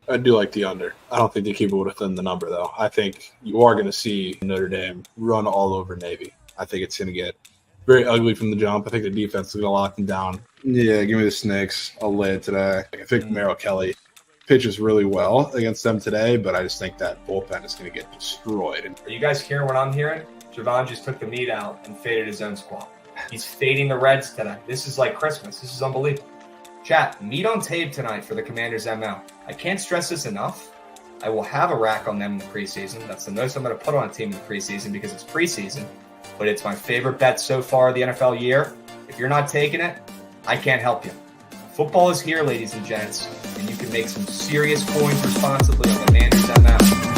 I do like the under. I don't think they keep it within the number, though. I think you are going to see Notre Dame run all over Navy. I think it's going to get very ugly from the jump. I think the defense is going to lock them down. Yeah, give me the Snakes. I'll lay it today. I think Merrill Kelly pitches really well against them today, but I just think that bullpen is going to get destroyed. Are you guys hearing what I'm hearing? Javon just took the meat out and faded his own squad. He's fading the Reds today. This is like Christmas. This is unbelievable. Chat, meat on tape tonight for the Commanders ML. I can't stress this enough. I will have a rack on them in the preseason. That's the most I'm going to put on a team in the preseason because it's preseason. But it's my favorite bet so far the NFL year. If you're not taking it, I can't help you. Football is here, ladies and gents, and you can make some serious coins responsibly on the Commanders ML.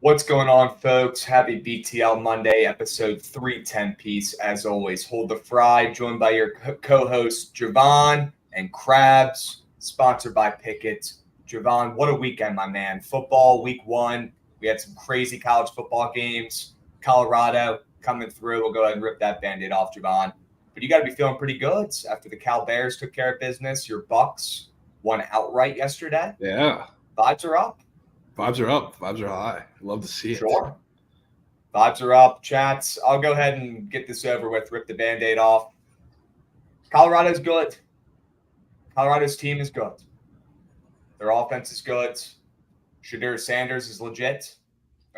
What's going on, folks? Happy BTL Monday, episode 310 piece. As always, hold the fry, joined by your co-hosts, Javon and Krabs, sponsored by Pickett. Javon, what a weekend, my man. Football, week one. We had some crazy college football games. Colorado coming through. We'll go ahead and rip that Band-Aid off, Javon. But you got to be feeling pretty good after the Cal Bears took care of business. Your Bucks won outright yesterday. Yeah. Vibes are up. Vibes are up. Vibes are high. Love to see it. Sure. Vibes are up. Chats, I'll go ahead and get this over with. Rip the Band-Aid off. Colorado's good. Colorado's team is good. Their offense is good. Shedeur Sanders is legit.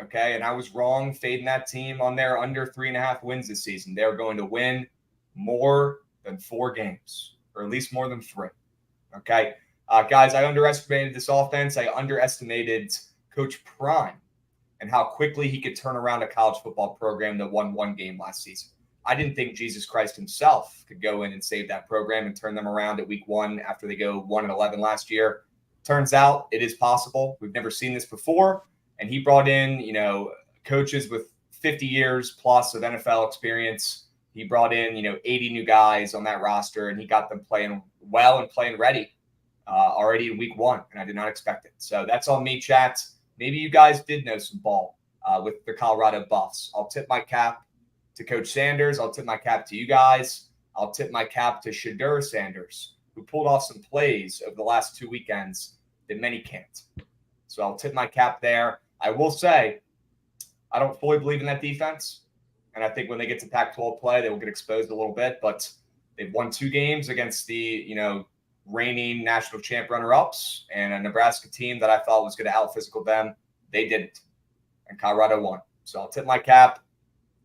Okay, and I was wrong fading that team on their under 3.5 wins this season. They're going to win more than 4 games, or at least more than 3. Okay. Guys, I underestimated this offense. I underestimated Coach Prime and how quickly he could turn around a college football program that won one game last season. I didn't think Jesus Christ himself could go in and save that program and turn them around at week 1 after they go 1-11 last year. Turns out it is possible. We've never seen this before. And he brought in, coaches with 50 years plus of NFL experience. He brought in, 80 new guys on that roster, and he got them playing well and playing ready already in week 1. And I did not expect it. So that's on me, chat. Maybe you guys did know some ball with the Colorado Buffs. I'll tip my cap to Coach Sanders. I'll tip my cap to you guys. I'll tip my cap to Shedeur Sanders, who pulled off some plays over the last 2 weekends that many can't. So I'll tip my cap there. I will say, I don't fully believe in that defense. And I think when they get to Pac-12 play, they will get exposed a little bit. But they've won 2 games against the, reigning national champ runner-ups and a Nebraska team that I thought was going to out-physical them. They didn't. And Colorado won. So I'll tip my cap.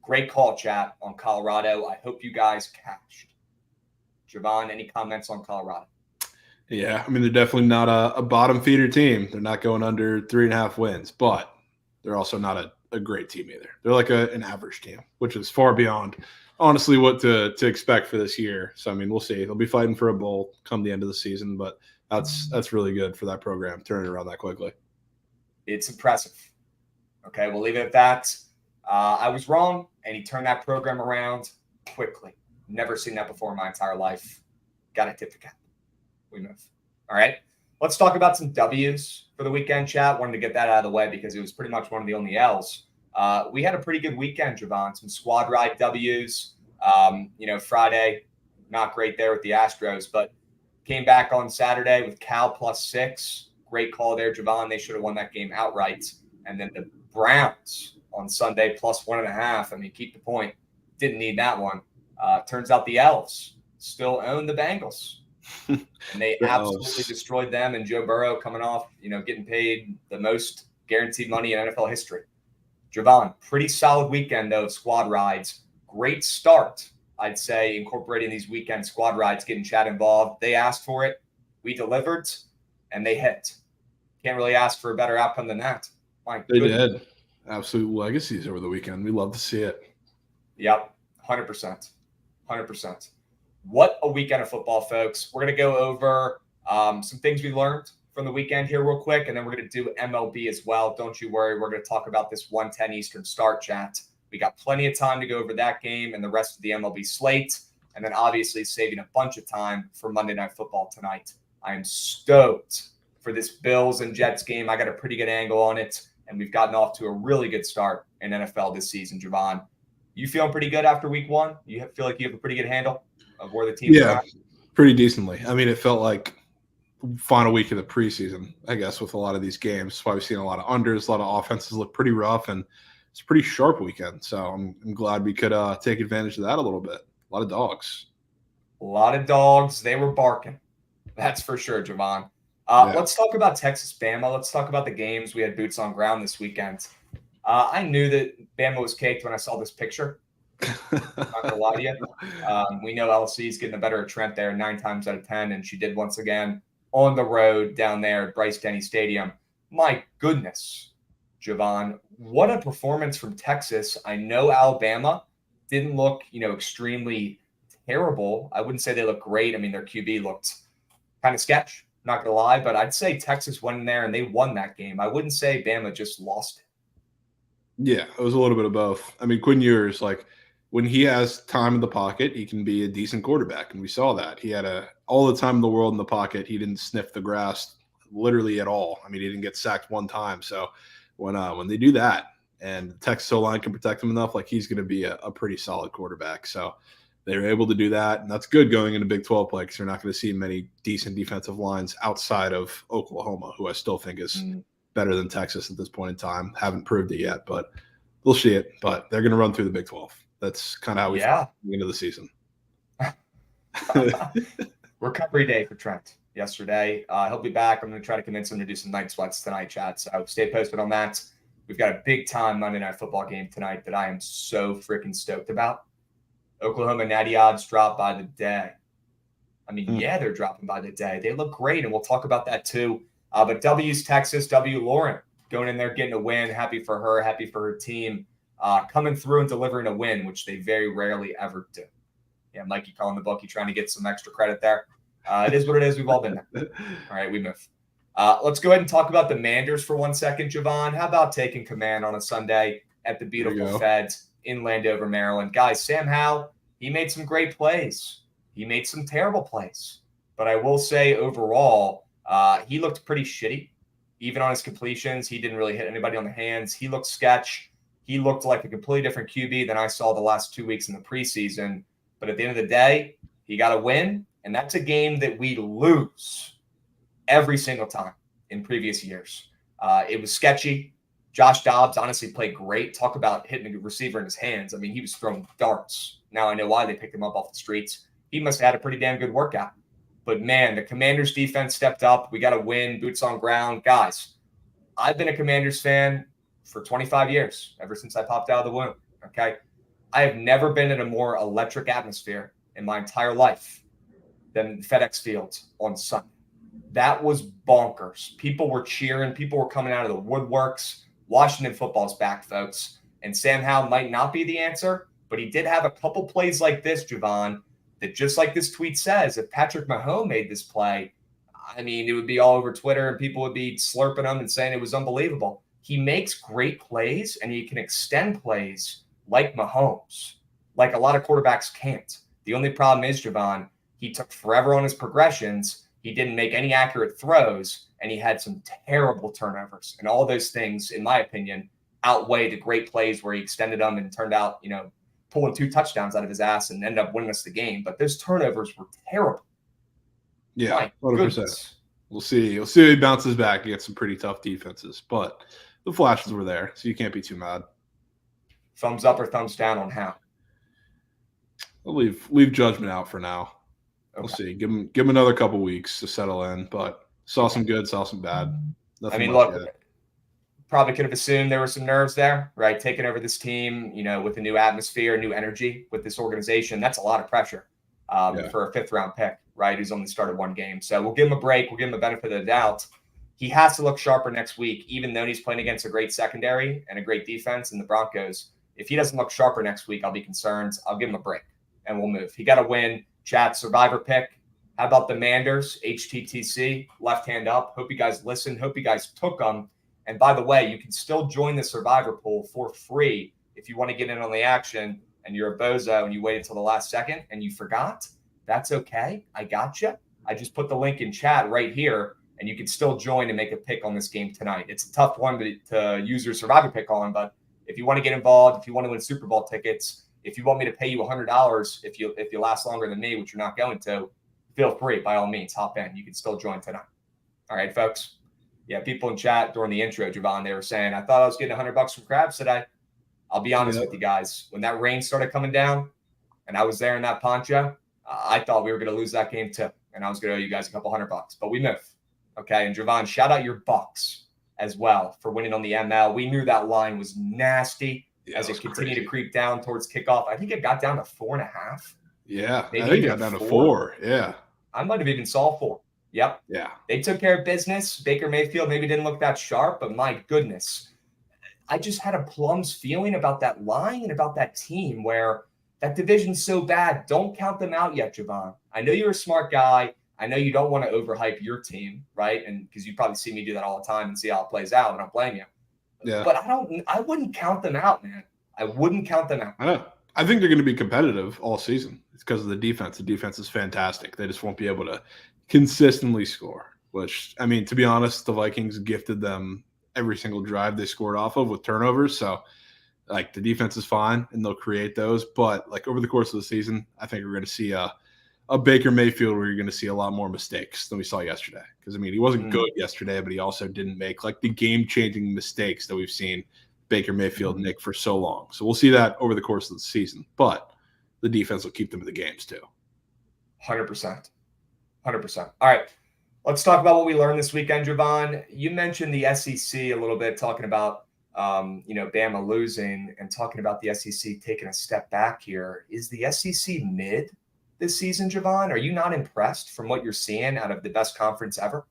Great call, chat, on Colorado. I hope you guys cashed. Javon, any comments on Colorado? Yeah, I mean, they're definitely not a bottom feeder team. They're not going under 3.5 wins, but they're also not a great team either. They're like an average team, which is far beyond, honestly, what to expect for this year. So, I mean, we'll see. They'll be fighting for a bowl come the end of the season, but that's really good for that program, turning around that quickly. It's impressive. Okay, we'll leave it at that. I was wrong, and he turned that program around quickly. Never seen that before in my entire life. Got to tip the cap. We move. All right. Let's talk about some W's for the weekend, chat. Wanted to get that out of the way because it was pretty much one of the only L's. We had a pretty good weekend, Javon. Some squad ride W's. Friday, not great there with the Astros, but came back on Saturday with Cal +6. Great call there, Javon. They should have won that game outright. And then the Browns on Sunday +1.5. I mean, keep the point. Didn't need that one. Turns out the Elves still own the Bengals. And they absolutely destroyed them. And Joe Burrow coming off, getting paid the most guaranteed money in NFL history. Javon, pretty solid weekend, though, of squad rides. Great start, I'd say, incorporating these weekend squad rides, getting chat involved. They asked for it. We delivered, and they hit. Can't really ask for a better outcome than that. They did. Absolute legacies over the weekend. We love to see it. Yep, 100%. 100%. What a weekend of football, folks. We're going to go over some things we learned from the weekend here real quick, and then we're going to do MLB as well. Don't you worry. We're going to talk about this 1:10 Eastern start, chat. We got plenty of time to go over that game and the rest of the MLB slate, and then obviously saving a bunch of time for Monday Night Football tonight. I am stoked for this Bills and Jets game. I got a pretty good angle on it, and we've gotten off to a really good start in NFL this season, Javon. You feeling pretty good after week 1? You feel like you have a pretty good handle of where the teams are at? Pretty decently. I mean, it felt like final week of the preseason, I guess, with a lot of these games. That's why we've seen a lot of unders, a lot of offenses look pretty rough, and it's a pretty sharp weekend. So I'm glad we could take advantage of that a little bit. A lot of dogs. A lot of dogs. They were barking. That's for sure, Javon. Let's talk about Texas Bama. Let's talk about the games. We had boots on ground this weekend. I knew that Bama was caked when I saw this picture. I'm not going to lie to you. We know LC is getting the better of Trent there 9 times out of 10, and she did once again on the road down there at Bryce-Denny Stadium. My goodness, Javon, what a performance from Texas. I know Alabama didn't look, extremely terrible. I wouldn't say they look great. I mean, their QB looked kind of sketch, not going to lie, but I'd say Texas went in there and they won that game. I wouldn't say Bama just lost it. Yeah, it was a little bit of both. I mean, Quinn Ewers, when he has time in the pocket, he can be a decent quarterback, and we saw that. He had all the time in the world in the pocket. He didn't sniff the grass literally at all. I mean, he didn't get sacked one time. So when they do that, and the Texas O-line can protect him enough, he's going to be a pretty solid quarterback. So they were able to do that, and that's good going into Big 12 play because you're not going to see many decent defensive lines outside of Oklahoma, who I still think is better than Texas at this point in time. Haven't proved it yet, but we'll see it. But they're going to run through the Big 12. That's kind of how we feel into the season. Recovery day for Trent yesterday. He'll be back. I'm going to try to convince him to do some night sweats tonight, chat. So stay posted on that. We've got a big-time Monday Night Football game tonight that I am so freaking stoked about. Oklahoma natty odds drop by the day. I mean, yeah, they're dropping by the day. They look great, and we'll talk about that too. But W's Texas, W Lauren going in there, getting a win. Happy for her, happy for her team. Coming through and delivering a win, which they very rarely ever do. Yeah, Mikey calling the bookie, trying to get some extra credit there. It is what it is. We've all been there. All right, we move. Let's go ahead and talk about the Manders for 1 second, Javon. How about taking command on a Sunday at the beautiful Feds in Landover, Maryland? Guys, Sam Howell, he made some great plays. He made some terrible plays. But I will say overall, he looked pretty shitty. Even on his completions, he didn't really hit anybody on the hands. He looked sketch. He looked like a completely different QB than I saw the last 2 weeks in the preseason. But at the end of the day, he got a win, and that's a game that we lose every single time in previous years. It was sketchy. Josh Dobbs honestly played great. Talk about hitting a receiver in his hands. I mean, he was throwing darts. Now I know why they picked him up off the streets. He must have had a pretty damn good workout. But, man, the Commanders' defense stepped up. We got to win, boots on ground. Guys, I've been a Commanders fan for 25 years, ever since I popped out of the womb, okay? I have never been in a more electric atmosphere in my entire life than FedEx Field on Sunday. That was bonkers. People were cheering. People were coming out of the woodworks. Washington football's back, folks. And Sam Howell might not be the answer, but he did have a couple plays like this, Javon, that just like this tweet says, if Patrick Mahomes made this play, I mean, it would be all over Twitter and people would be slurping them and saying it was unbelievable. He makes great plays and he can extend plays like Mahomes, like a lot of quarterbacks can't. The only problem is, Javon, he took forever on his progressions. He didn't make any accurate throws, and he had some terrible turnovers. And all those things, in my opinion, outweigh the great plays where he extended them and turned out, pulling 2 touchdowns out of his ass and ended up winning us the game. But those turnovers were terrible. Yeah, 100%. We'll see. You'll see if he bounces back against some pretty tough defenses. But the flashes were there, so you can't be too mad. Thumbs up or thumbs down on how? I'll leave judgment out for now. Okay. We'll see. Give him another couple weeks to settle in. But saw some good, saw some bad. Nothing, I mean, look, yet. Probably could have assumed there were some nerves there, right? Taking over this team, with a new atmosphere, new energy with this organization. That's a lot of pressure for a 5th-round pick, right? Who's only started 1 game. So we'll give him a break. We'll give him a benefit of the doubt. He has to look sharper next week, even though he's playing against a great secondary and a great defense in the Broncos. If he doesn't look sharper next week, I'll be concerned. I'll give him a break, and we'll move. He got to win. Chat, survivor pick. How about the Manders, HTTC, left hand up? Hope you guys listened. Hope you guys took them. And by the way, you can still join the survivor pool for free if you want to get in on the action and you're a bozo and you wait until the last second and you forgot. That's okay. I got you. I just put the link in chat right here, and you can still join and make a pick on this game tonight. It's a tough one to use your survivor pick on, but if you want to get involved, if you want to win Super Bowl tickets, if you want me to pay you $100 if you last longer than me, which you're not going to, feel free, by all means, hop in. You can still join tonight. All right, folks. Yeah, people in chat during the intro, Javon, they were saying, I thought I was getting $100 from Krabs today. I'll be honest with you guys. When that rain started coming down and I was there in that poncho, I thought we were going to lose that game too. And I was going to owe you guys a couple $100. But we move. Okay, and Javon, shout out your Bucks as well for winning on the ML. We knew that line was nasty as it continued to creep down towards kickoff. I think it got down to 4.5. Yeah, maybe I think it got down to 4. Yeah. I might have even saw 4. Yep. Yeah. They took care of business. Baker Mayfield maybe didn't look that sharp, but my goodness. I just had a plums feeling about that line and about that team where that division's so bad. Don't count them out yet, Javon. I know you're a smart guy. I know you don't want to overhype your team, right? And because you probably see me do that all the time and see how it plays out, and I don't blame you. Yeah. But I wouldn't count them out, man. I wouldn't count them out. I know. I think they're going to be competitive all season. It's because of the defense. The defense is fantastic. They just won't be able to consistently score, which, I mean, to be honest, the Vikings gifted them every single drive they scored off of with turnovers. So, like, the defense is fine, and they'll create those. But, like, over the course of the season, I think we're going to see a Baker Mayfield where you're going to see a lot more mistakes than we saw yesterday. Because, I mean, he wasn't good yesterday, but he also didn't make, like, the game-changing mistakes that we've seen Baker Mayfield make for so long. So we'll see that over the course of the season. But the defense will keep them in the games too. 100%. 100%. All right. Let's talk about what we learned this weekend, Javon. You mentioned the SEC a little bit, talking about, Bama losing and talking about the SEC taking a step back here. Is the SEC mid this season, Javon? Are you not impressed from what you're seeing out of the best conference ever?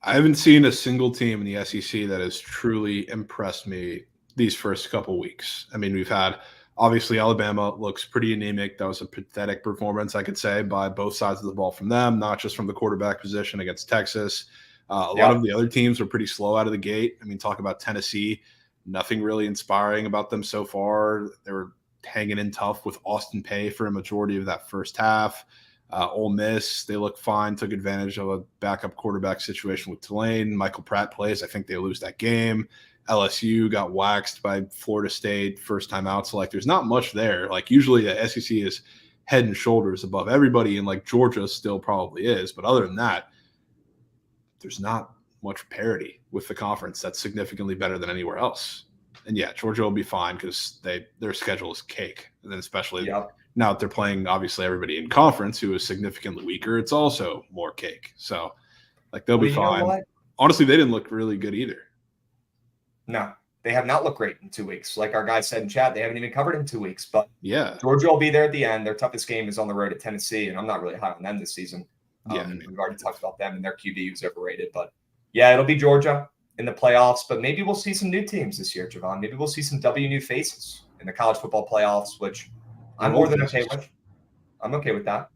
I haven't seen a single team in the SEC that has truly impressed me these first couple weeks. I mean, we've had obviously Alabama looks pretty anemic. That was a pathetic performance, I could say, by both sides of the ball from them, not just from the quarterback position against Texas. A lot of the other teams were pretty slow out of the gate. I mean, talk about Tennessee, nothing really inspiring about them so far. They were hanging in tough with Austin Peay for a majority of that first half. Ole Miss, they look fine, took advantage of a backup quarterback situation with Tulane. Michael Pratt plays. I think they lose that game. LSU got waxed by Florida State first time out. So, like, there's not much there. Like, usually the SEC is head and shoulders above everybody, and, like, Georgia still probably is. But other than that, there's not much parity with the conference that's significantly better than anywhere else. And, yeah, Georgia will be fine because their schedule is cake. And then especially now that they're playing, obviously, everybody in conference who is significantly weaker, it's also more cake. So, like, they'll be fine. Honestly, they didn't look really good either. No, they have not looked great in 2 weeks. Like our guy said in chat, they haven't even covered in 2 weeks. But yeah, Georgia will be there at the end. Their toughest game is on the road at Tennessee, and I'm not really high on them this season. We've already talked about them and their QB who's overrated. But, yeah, it'll be Georgia in the playoffs. But maybe we'll see some new teams this year, Javon. Maybe we'll see some new faces in the college football playoffs, which I'm more than okay with. I'm okay with that.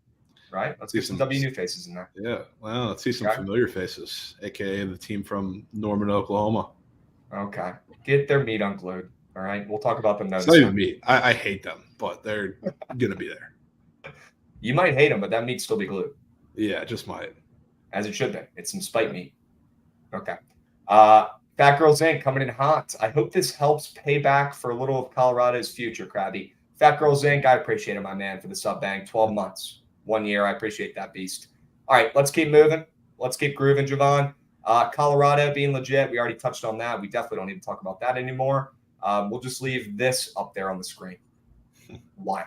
Right? Let's get some new faces in there. Yeah. Well, let's see some familiar faces, a.k.a. the team from Norman, Oklahoma. Okay. Get their meat unglued. All right. We'll talk about them. It's not even meat. I hate them, but they're going to be there. You might hate them, but that meat still be glued. Yeah, just might. As it should be. It's some spite meat. Okay. Fat Girls Inc. coming in hot. I hope this helps pay back for a little of Colorado's future, Krabby. Fat Girls Inc. I appreciate it, my man, for the sub bank. 12 months. 1 year. I appreciate that beast. All right. Let's keep moving. Let's keep grooving, Javon. Colorado being legit, we already touched on that. We definitely don't need to talk about that anymore. We'll just leave this up there on the screen. Wild.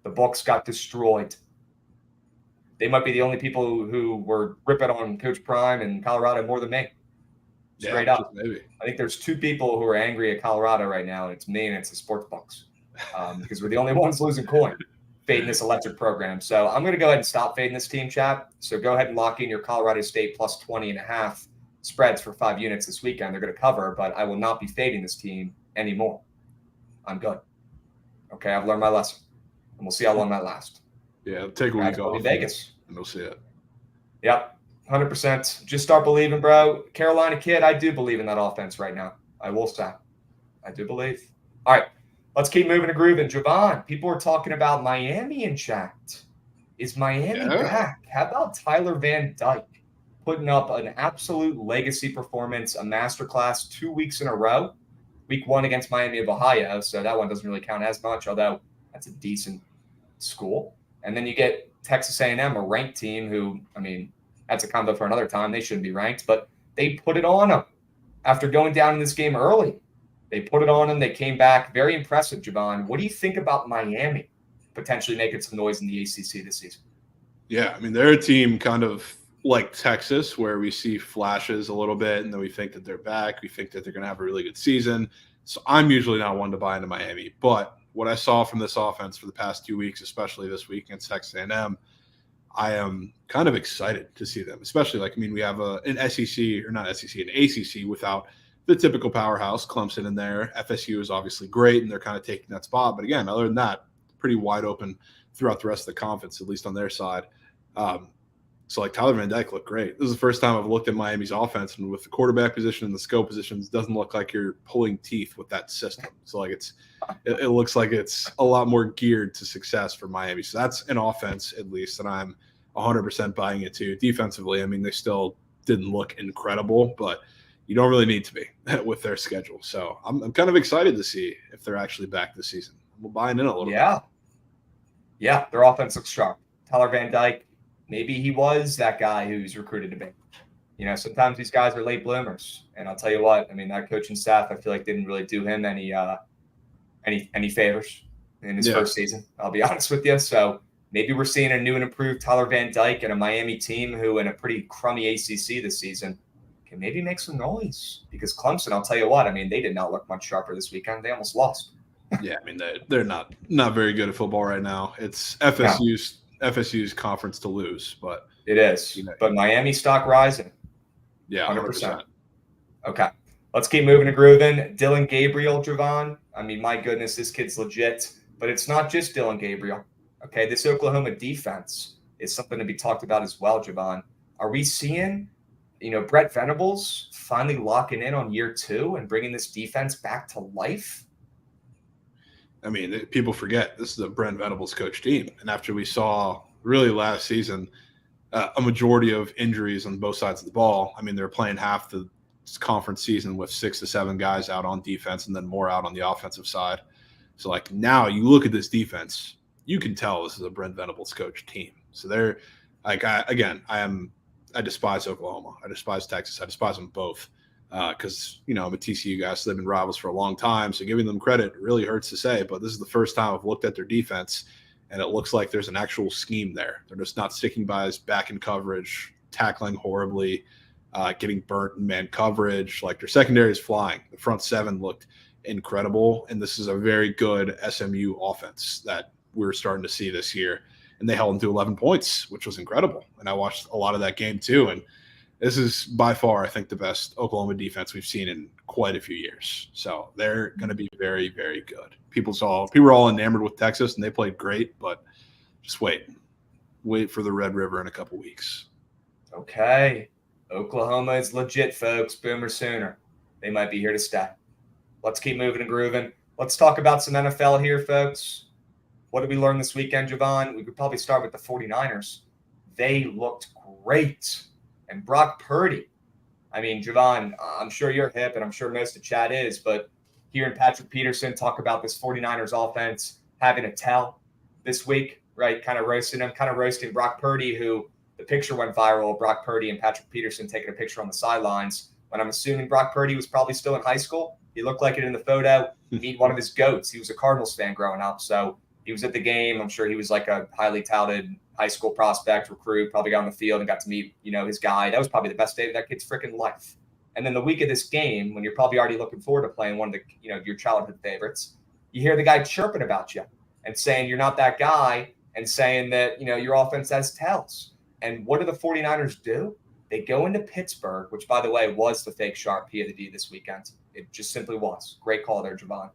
The books got destroyed. They might be the only people who were ripping on Coach Prime and Colorado more than me. Straight up. Maybe. I think there's 2 people who are angry at Colorado right now, and it's me and it's the sports books. Because we're the only ones losing coin fading this electric program. So I'm going to go ahead and stop fading this team, chat. So go ahead and lock in your Colorado State plus 20.5 spreads for 5 units this weekend. They're going to cover, but I will not be fading this team anymore. I'm good. Okay, I've learned my lesson. And we'll see how long that lasts. Yeah, take a week off. Vegas. And we'll see it. Yep, 100%. Just start believing, bro. Carolina kid, I do believe in that offense right now. I will say. I do believe. All right. Let's keep moving to grooving. Javon, people are talking about Miami in chat. Is Miami back? How about Tyler Van Dyke putting up an absolute legacy performance, a masterclass 2 weeks in a row? Week 1 against Miami of Ohio, so that one doesn't really count as much, although that's a decent school. And then you get Texas A&M, a ranked team who, I mean, that's a combo for another time. They shouldn't be ranked, but they put it on them after going down in this game early. They put it on them. They came back. Very impressive, Javon. What do you think about Miami potentially making some noise in the ACC this season? Yeah, I mean, they're a team kind of like Texas where we see flashes a little bit, and then we think that they're back. We think that they're going to have a really good season. So I'm usually not one to buy into Miami. But what I saw from this offense for the past 2 weeks, especially this week against Texas A&M, I am kind of excited to see them, especially like, I mean, we have an SEC, or not SEC, an ACC without – the typical powerhouse, Clemson in there. FSU is obviously great, and they're kind of taking that spot. But again, other than that, pretty wide open throughout the rest of the conference, at least on their side. So, like, Tyler Van Dyke looked great. This is the first time I've looked at Miami's offense, and with the quarterback position and the skill positions, it doesn't look like you're pulling teeth with that system. So, like, it looks like it's a lot more geared to success for Miami. So that's an offense, at least, that I'm 100% buying into. Defensively, I mean, they still didn't look incredible, but – you don't really need to be with their schedule. So I'm kind of excited to see if they're actually back this season. We're buying in a little bit. Yeah, their offense looks sharp. Tyler Van Dyke, maybe he was that guy who's recruited to be. You know, sometimes these guys are late bloomers. And I'll tell you what, I mean, that coaching staff, I feel like didn't really do him any favors in his first season. I'll be honest with you. So maybe we're seeing a new and improved Tyler Van Dyke and a Miami team who in a pretty crummy ACC this season can maybe make some noise, because Clemson, I'll tell you what, I mean, they did not look much sharper this weekend. They almost lost. Yeah, I mean they're not very good at football right now. It's No, FSU's conference to lose, but it is. But Miami stock rising. Yeah, 100%. Okay. Let's keep moving and grooving. Dylan Gabriel, Javon. I mean, my goodness, this kid's legit. But it's not just Dylan Gabriel. Okay, this Oklahoma defense is something to be talked about as well, Javon. Are we seeing, Brett Venables finally locking in on year 2 and bringing this defense back to life? I mean, people forget this is a Brent Venables coach team. And after we saw really last season a majority of injuries on both sides of the ball, I mean, they're playing half the conference season with 6 to 7 guys out on defense and then more out on the offensive side. So, like, now you look at this defense, you can tell this is a Brent Venables coach team. So they're like, I despise Oklahoma. I despise Texas. I despise them both because, I'm a TCU guy, so they've been rivals for a long time. So giving them credit really hurts to say, but this is the first time I've looked at their defense and it looks like there's an actual scheme there. They're just not sticking by us back in coverage, tackling horribly, getting burnt in man coverage. Like, their secondary is flying. The front 7 looked incredible, and this is a very good SMU offense that we're starting to see this year. And they held them to 11 points, which was incredible. And I watched a lot of that game too. And this is by far, I think, the best Oklahoma defense we've seen in quite a few years. So they're going to be very, very good. People were all enamored with Texas, and they played great, but just wait for the Red River in a couple weeks. Okay. Oklahoma is legit, folks. Boomer Sooner. They might be here to stay. Let's keep moving and grooving. Let's talk about some NFL here, folks. What did we learn this weekend, Javon? We could probably start with the 49ers. They looked great. And Brock Purdy. I mean, Javon, I'm sure you're hip, and I'm sure most of chat is, but hearing Patrick Peterson talk about this 49ers offense having a tell this week, right? Kind of roasting Brock Purdy, who the picture went viral, Brock Purdy and Patrick Peterson taking a picture on the sidelines. When I'm assuming Brock Purdy was probably still in high school. He looked like it in the photo. Meet one of his goats. He was a Cardinals fan growing up, so he was at the game. I'm sure he was like a highly touted high school prospect recruit, probably got on the field and got to meet, his guy. That was probably the best day of that kid's freaking life. And then the week of this game, when you're probably already looking forward to playing one of the, your childhood favorites, you hear the guy chirping about you and saying you're not that guy and saying that, your offense has tells. And what do the 49ers do? They go into Pittsburgh, which, by the way, was the fake sharp P of the D this weekend. It just simply was. Great call there, Javon.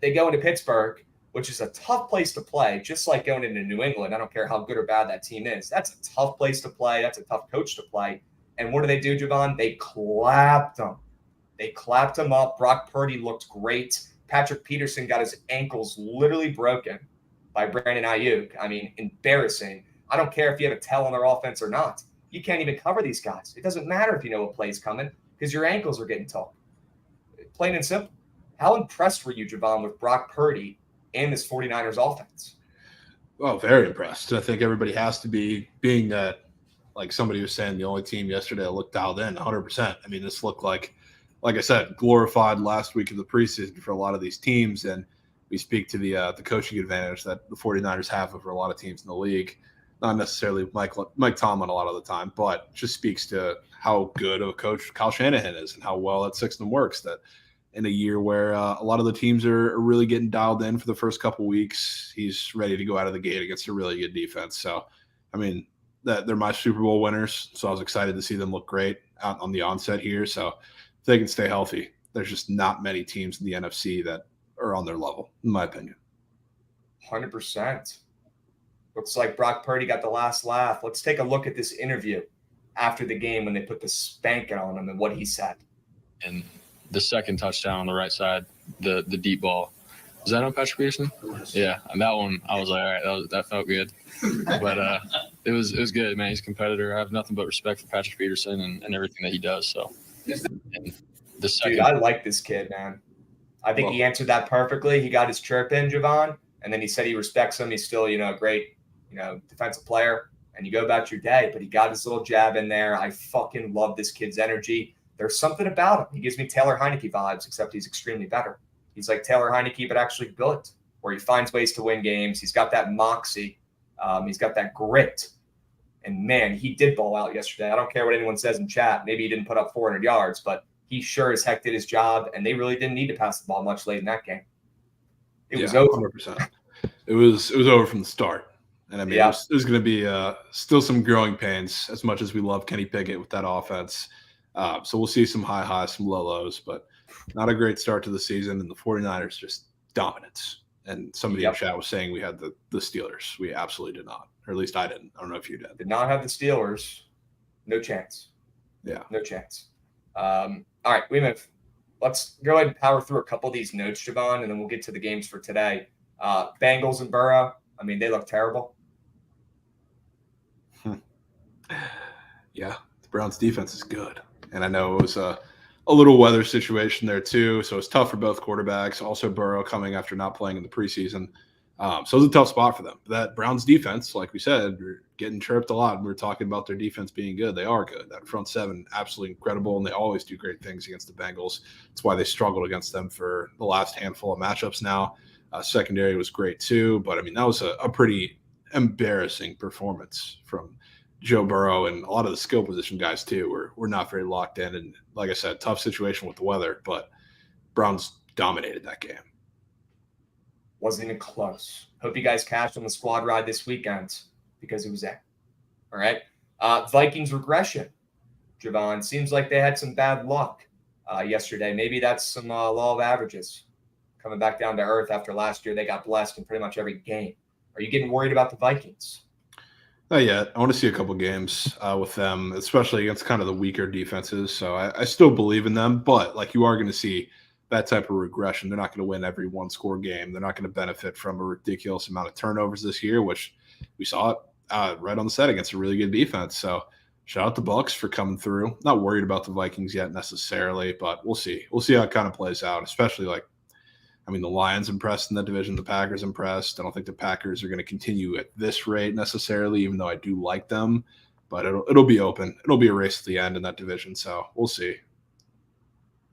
They go into Pittsburgh, which is a tough place to play, just like going into New England. I don't care how good or bad that team is. That's a tough place to play. That's a tough coach to play. And what do, Javon? They clapped them. They clapped him up. Brock Purdy looked great. Patrick Peterson got his ankles literally broken by Brandon Ayuk. I mean, embarrassing. I don't care if you have a tell on their offense or not. You can't even cover these guys. It doesn't matter if you know a play's coming because your ankles are getting tough. Plain and simple. How impressed were you, Javon, with Brock Purdy and this 49ers offense? Well, very impressed. I think everybody has to be, being that, like somebody was saying, the only team yesterday that looked dialed in 100%. I mean, this looked like I said, glorified last week of the preseason for a lot of these teams. And we speak to the coaching advantage that the 49ers have over a lot of teams in the league. Not necessarily Mike Tomlin a lot of the time, but just speaks to how good of a coach Kyle Shanahan is and how well that system works. That in a year where a lot of the teams are really getting dialed in for the first couple weeks, he's ready to go out of the gate against a really good defense. So, I mean, they're my Super Bowl winners, so I was excited to see them look great out on the onset here. So if they can stay healthy, there's just not many teams in the NFC that are on their level, in my opinion. 100%. Looks like Brock Purdy got the last laugh. Let's take a look at this interview after the game when they put the spanking on him and what he said. And the second touchdown on the right side, the deep ball. Was that on Patrick Peterson? Yeah, and that one, I was like, all right, that felt good. But it was good, man. He's a competitor. I have nothing but respect for Patrick Peterson and everything that he does. So, and the second, dude, I like this kid, man. I think he answered that perfectly. He got his chirp in, Javon, and then he said he respects him. He's still, a great, defensive player. And you go about your day, but he got his little jab in there. I fucking love this kid's energy. There's something about him. He gives me Taylor Heineke vibes, except he's extremely better. He's like Taylor Heineke, but actually built, where he finds ways to win games. He's got that moxie. He's got that grit. And, man, he did ball out yesterday. I don't care what anyone says in chat. Maybe he didn't put up 400 yards, but he sure as heck did his job, and they really didn't need to pass the ball much late in that game. It was over. 100%. It was over from the start. And I mean, Yeah. there's going to be still some growing pains as much as we love Kenny Pickett with that offense. So we'll see some high highs, some low lows, but not a great start to the season. And the 49ers just dominance. And somebody in chat was saying we had the Steelers. We absolutely did not, or at least I didn't. I don't know if you did. Did not have the Steelers. No chance. Yeah. No chance. All right, we move. Let's go ahead and power through a couple of these notes, Javon, and then we'll get to the games for today. Bengals and Burrow. I mean, they look terrible. Yeah, the Browns defense is good. And I know it was a little weather situation there too, so it's tough for both quarterbacks. Also, Burrow coming after not playing in the preseason. So it was a tough spot for them. That Browns defense, like we said, we're getting chirped a lot. We're talking about their defense being good. They are good. That front seven, absolutely incredible, and they always do great things against the Bengals. That's why they struggled against them for the last handful of matchups now. Secondary was great too, but I mean, that was a pretty embarrassing performance from Joe Burrow, and a lot of the skill position guys too were not very locked in. And like I said, tough situation with the weather, but Browns dominated that game. Wasn't even close. Hope you guys cashed on the squad ride this weekend because it was there. All right. Vikings regression. Javon, seems like they had some bad luck yesterday. Maybe that's some law of averages coming back down to earth after last year. They got blessed in pretty much every game. Are you getting worried about the Vikings? Not yet. I want to see a couple games with them, especially against kind of the weaker defenses. So I still believe in them, but like you are going to see that type of regression. They're not going to win every one-score game. They're not going to benefit from a ridiculous amount of turnovers this year, which we saw it right on the set against a really good defense. So shout out the Bucs for coming through. Not worried about the Vikings yet necessarily, but we'll see. We'll see how it kind of plays out, especially the Lions impressed in that division. The Packers impressed. I don't think the Packers are going to continue at this rate necessarily, even though I do like them. But it'll be open. It'll be a race to the end in that division. So we'll see.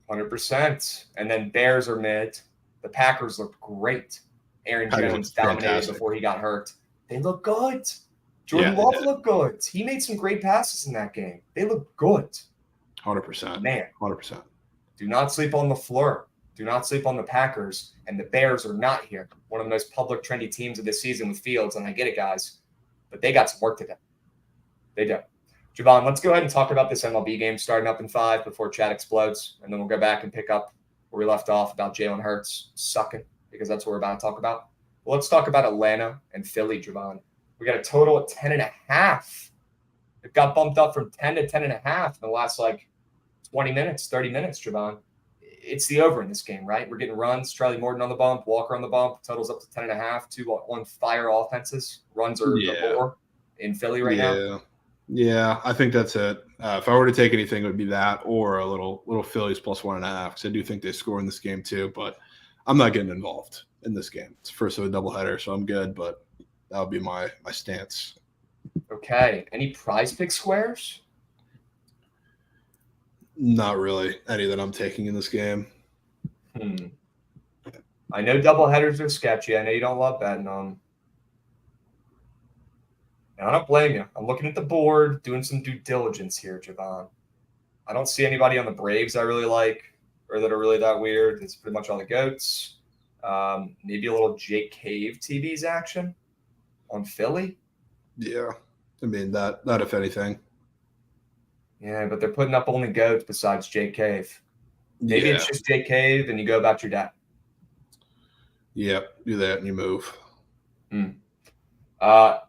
100%. And then Bears are mid. The Packers look great. Aaron Jones dominated before he got hurt. They look good. Jordan Love looked good. He made some great passes in that game. They look good. 100%. Man. 100%. Do not sleep on the floor. Do not sleep on the Packers. And the Bears are not here. One of the most public, trendy teams of this season with Fields. And I get it, guys. But they got some work to do. They do. Javon, let's go ahead and talk about this MLB game starting up in 5 before chat explodes. And then we'll go back and pick up where we left off about Jalen Hurts sucking, because that's what we're about to talk about. Well, let's talk about Atlanta and Philly, Javon. We got a total of 10.5. It got bumped up from 10 to 10.5 in the last 20 minutes, 30 minutes, Javon. It's the over in this game, right? We're getting runs. Charlie Morton on the bump, Walker on the bump. Totals up to 10.5. 2 on fire offenses. Runs are the more in Philly right now. Yeah, I think that's it. If I were to take anything, it would be that or a little Phillies plus 1.5, because I do think they score in this game too. But I'm not getting involved in this game. It's first of a doubleheader, so I'm good. But that would be my stance. Okay. Any prize pick squares? Not really any that I'm taking in this game. I know doubleheaders are sketchy. I know you don't love betting on them. And I don't blame you. I'm looking at the board, doing some due diligence here, Javon. I don't see anybody on the Braves I really like or that are really that weird. It's pretty much all the GOATs. Maybe a little Jake Cave TV's action on Philly. Yeah. I mean, that if anything. Yeah, but they're putting up only GOATs besides Jake Cave. Maybe it's just Jake Cave and you go about your day. Yep, do that and you move.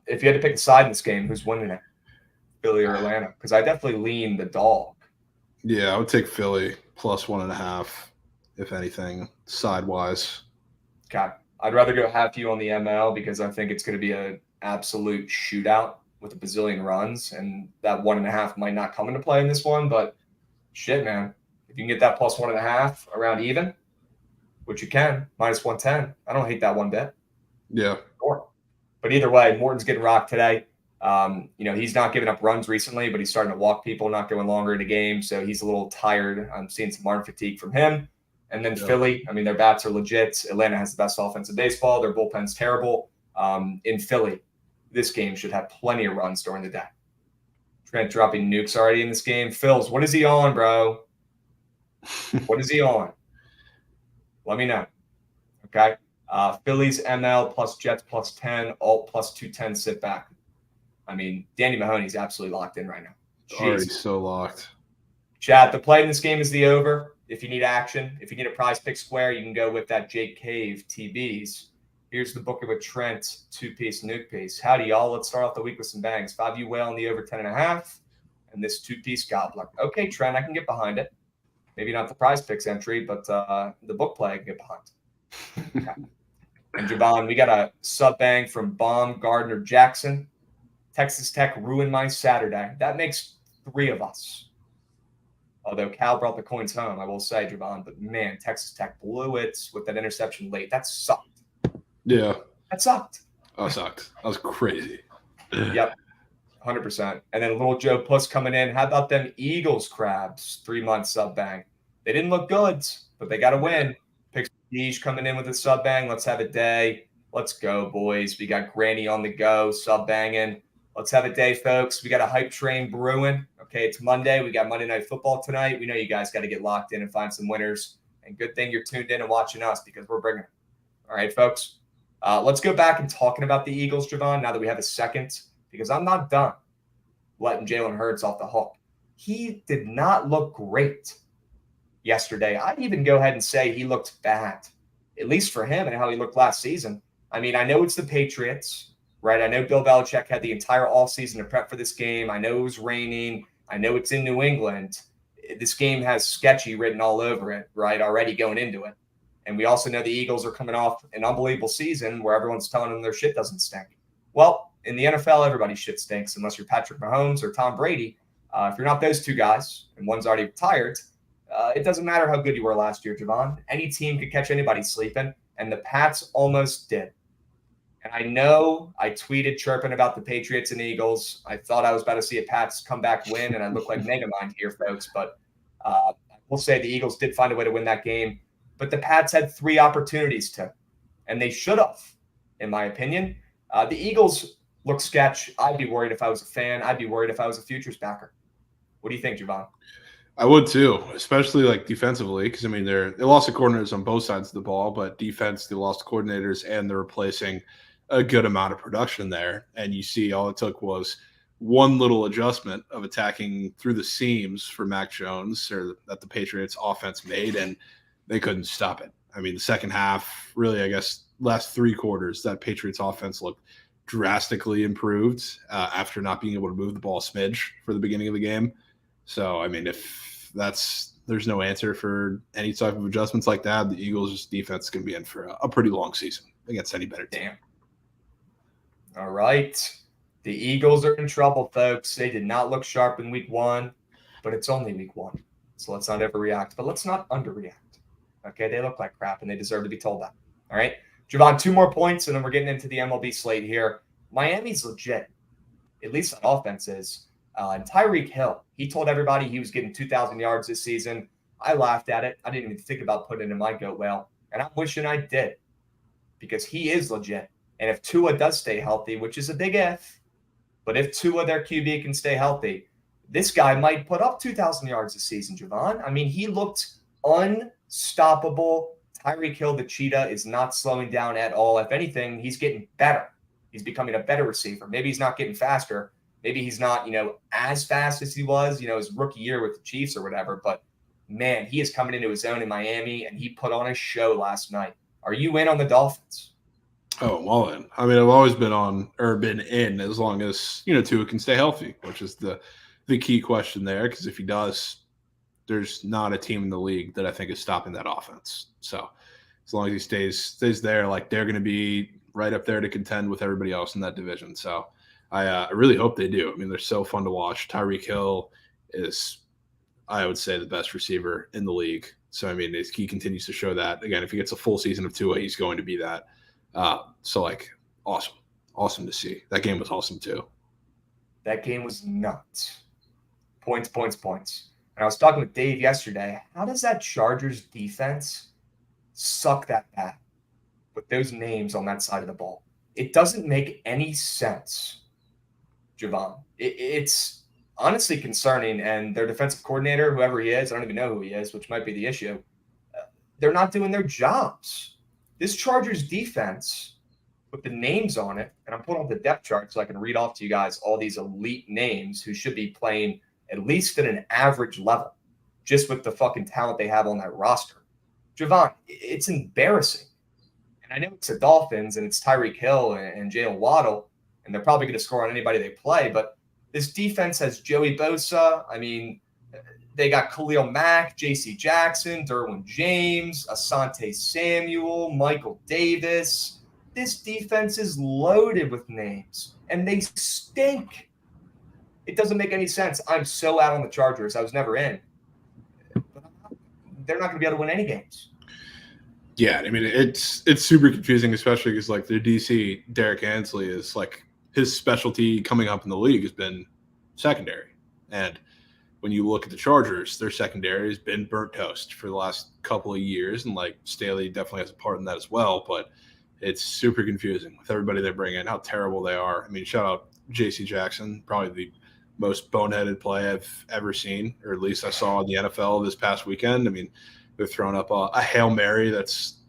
If you had to pick a side in this game, who's winning it? Philly or Atlanta? Because I definitely lean the dog. Yeah, I would take Philly plus 1.5, if anything, side-wise. Okay. I'd rather go half you on the ML because I think it's going to be an absolute shootout with a bazillion runs, and that 1.5 might not come into play in this one, but shit, man. If you can get that plus 1.5 around even, which you can, minus 110, I don't hate that one bit. Yeah. Sure. But either way, Morton's getting rocked today. He's not giving up runs recently, but he's starting to walk people, not going longer into games, so he's a little tired. I'm seeing some arm fatigue from him. And then Philly, their bats are legit. Atlanta has the best offense in baseball. Their bullpen's terrible. In Philly, this game should have plenty of runs during the day. Trent dropping nukes already in this game. Phils, what is he on, bro? What is he on? Let me know. Okay. Phillies ML plus Jets plus 10, alt plus 210 sit back. I mean, Danny Mahoney's absolutely locked in right now. Already so locked. Chad, the play in this game is the over. If you need action, if you need a prize pick square, you can go with that Jake Cave TBs. Here's the Booker with Trent, two-piece nuke piece. Howdy, y'all. Let's start off the week with some bangs. 5U whale on the over 10.5, and this two-piece gobbler. Okay, Trent, I can get behind it. Maybe not the prize picks entry, but the book play I can get behind. Okay. And Javon, we got a sub bang from Baumgardner Jackson. Texas Tech ruined my Saturday. That makes 3 of us. Although Cal brought the coins home, I will say, Javon, but man, Texas Tech blew it with that interception late. That sucked. Yeah. That sucked. That sucked. That was crazy. Yep. 100%. And then little Joe Puss coming in. How about them Eagles crabs? 3-month sub bang. They didn't look good, but they got to win. Pixie coming in with a sub bang. Let's have a day. Let's go, boys. We got Granny on the go, sub banging. Let's have a day, folks. We got a hype train brewing. Okay, it's Monday. We got Monday Night Football tonight. We know you guys got to get locked in and find some winners. And good thing you're tuned in and watching us because we're bringing it. All right, folks. Let's go back and talking about the Eagles, Javon, now that we have a second, because I'm not done letting Jalen Hurts off the hook. He did not look great yesterday. I'd even go ahead and say he looked bad, at least for him and how he looked last season. I mean, I know it's the Patriots, right? I know Bill Belichick had the entire offseason to prep for this game. I know it was raining. I know it's in New England. This game has sketchy written all over it, right, already going into it. And we also know the Eagles are coming off an unbelievable season where everyone's telling them their shit doesn't stink. Well, in the NFL, everybody's shit stinks unless you're Patrick Mahomes or Tom Brady. If you're not those two guys, and one's already retired, it doesn't matter how good you were last year, Javon. Any team could catch anybody sleeping, and the Pats almost did. And I know I tweeted chirping about the Patriots and Eagles. I thought I was about to see a Pats comeback win, and I look like Megamind here, folks. But I will say the Eagles did find a way to win that game. But the Pats had 3 opportunities to, and they should have, in my opinion. The Eagles look sketch. I'd be worried if I was a fan. I'd be worried if I was a futures backer. What do you think, Javon? I would too, especially like defensively, because I mean they lost the coordinators on both sides of the ball, but defense they lost coordinators and they're replacing a good amount of production there. And you see, all it took was one little adjustment of attacking through the seams for Mac Jones, or that the Patriots offense made, and they couldn't stop it. I mean, the second half, really, I guess, last 3 quarters, that Patriots offense looked drastically improved after not being able to move the ball a smidge for the beginning of the game. So, I mean, if there's no answer for any type of adjustments like that, the Eagles' defense is going to be in for a pretty long season against any better team. All right. The Eagles are in trouble, folks. They did not look sharp in week 1, but it's only week 1. So let's not overreact, but let's not underreact. Okay, they look like crap, and they deserve to be told that. All right, Javon, 2 more points, and then we're getting into the MLB slate here. Miami's legit, at least on offense is. And Tyreek Hill, he told everybody he was getting 2,000 yards this season. I laughed at it. I didn't even think about putting it in my goat whale, and I'm wishing I did because he is legit. And if Tua does stay healthy, which is a big if, but if Tua, their QB, can stay healthy, this guy might put up 2,000 yards this season, Javon. I mean, he looked unstoppable. Tyreek Hill, the cheetah, is not slowing down at all. If anything, he's getting better. He's becoming a better receiver. Maybe he's not getting faster. Maybe he's not, as fast as he was, his rookie year with the Chiefs or whatever. But, man, he is coming into his own in Miami, and he put on a show last night. Are you in on the Dolphins? Oh, I'm all in. I mean, I've always been in as long as, Tua can stay healthy, which is the key question there. Because if he does, there's not a team in the league that I think is stopping that offense. So as long as he stays there, like they're going to be right up there to contend with everybody else in that division. So I really hope they do. I mean, they're so fun to watch. Tyreek Hill is, I would say, the best receiver in the league. So, I mean, he continues to show that. Again, if he gets a full season of Tua, he's going to be that. Awesome. Awesome to see. That game was awesome, too. That game was nuts. Points. And I was talking with Dave yesterday. How does that Chargers defense suck that bad with those names on that side of the ball? It doesn't make any sense, Javon. It's honestly concerning. And their defensive coordinator, whoever he is, I don't even know who he is, which might be the issue. They're not doing their jobs. This Chargers defense with the names on it, and I'm pulling up the depth chart so I can read off to you guys all these elite names who should be playing at least at an average level, just with the fucking talent they have on that roster. Javon, it's embarrassing. And I know it's the Dolphins and it's Tyreek Hill and Jalen Waddle, and they're probably going to score on anybody they play, but this defense has Joey Bosa. I mean, they got Khalil Mack, J.C. Jackson, Derwin James, Asante Samuel, Michael Davis. This defense is loaded with names, and they stink. It doesn't make any sense. I'm so out on the Chargers. I was never in. But they're not going to be able to win any games. Yeah, I mean, it's super confusing, especially because, like, their DC, Derek Ansley, is, like, his specialty coming up in the league has been secondary. And when you look at the Chargers, their secondary has been burnt toast for the last couple of years. And, like, Staley definitely has a part in that as well. But it's super confusing with everybody they bring in, how terrible they are. I mean, shout out J.C. Jackson, probably the most boneheaded play I've ever seen, or at least I saw in the NFL this past weekend. I mean, they're throwing up a Hail Mary that's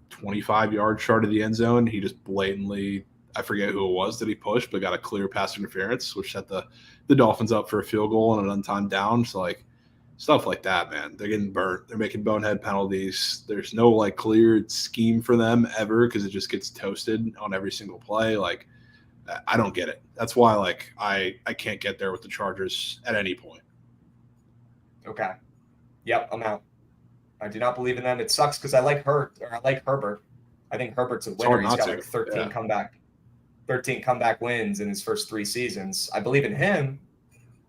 25 yards short of the end zone. He just blatantly, I forget who it was that he pushed, but got a clear pass interference, which set the Dolphins up for a field goal and an untimed down. So, like, stuff like that, man. They're getting burnt. They're making bonehead penalties. There's no, like, clear scheme for them ever because it just gets toasted on every single play. Like, I don't get it. That's why, like, I can't get there with the Chargers at any point. Okay. Yep, I'm out. I do not believe in them. It sucks because I like Herbert. I think Herbert's a winner. He's got like 13 comeback wins in his first 3 seasons. I believe in him,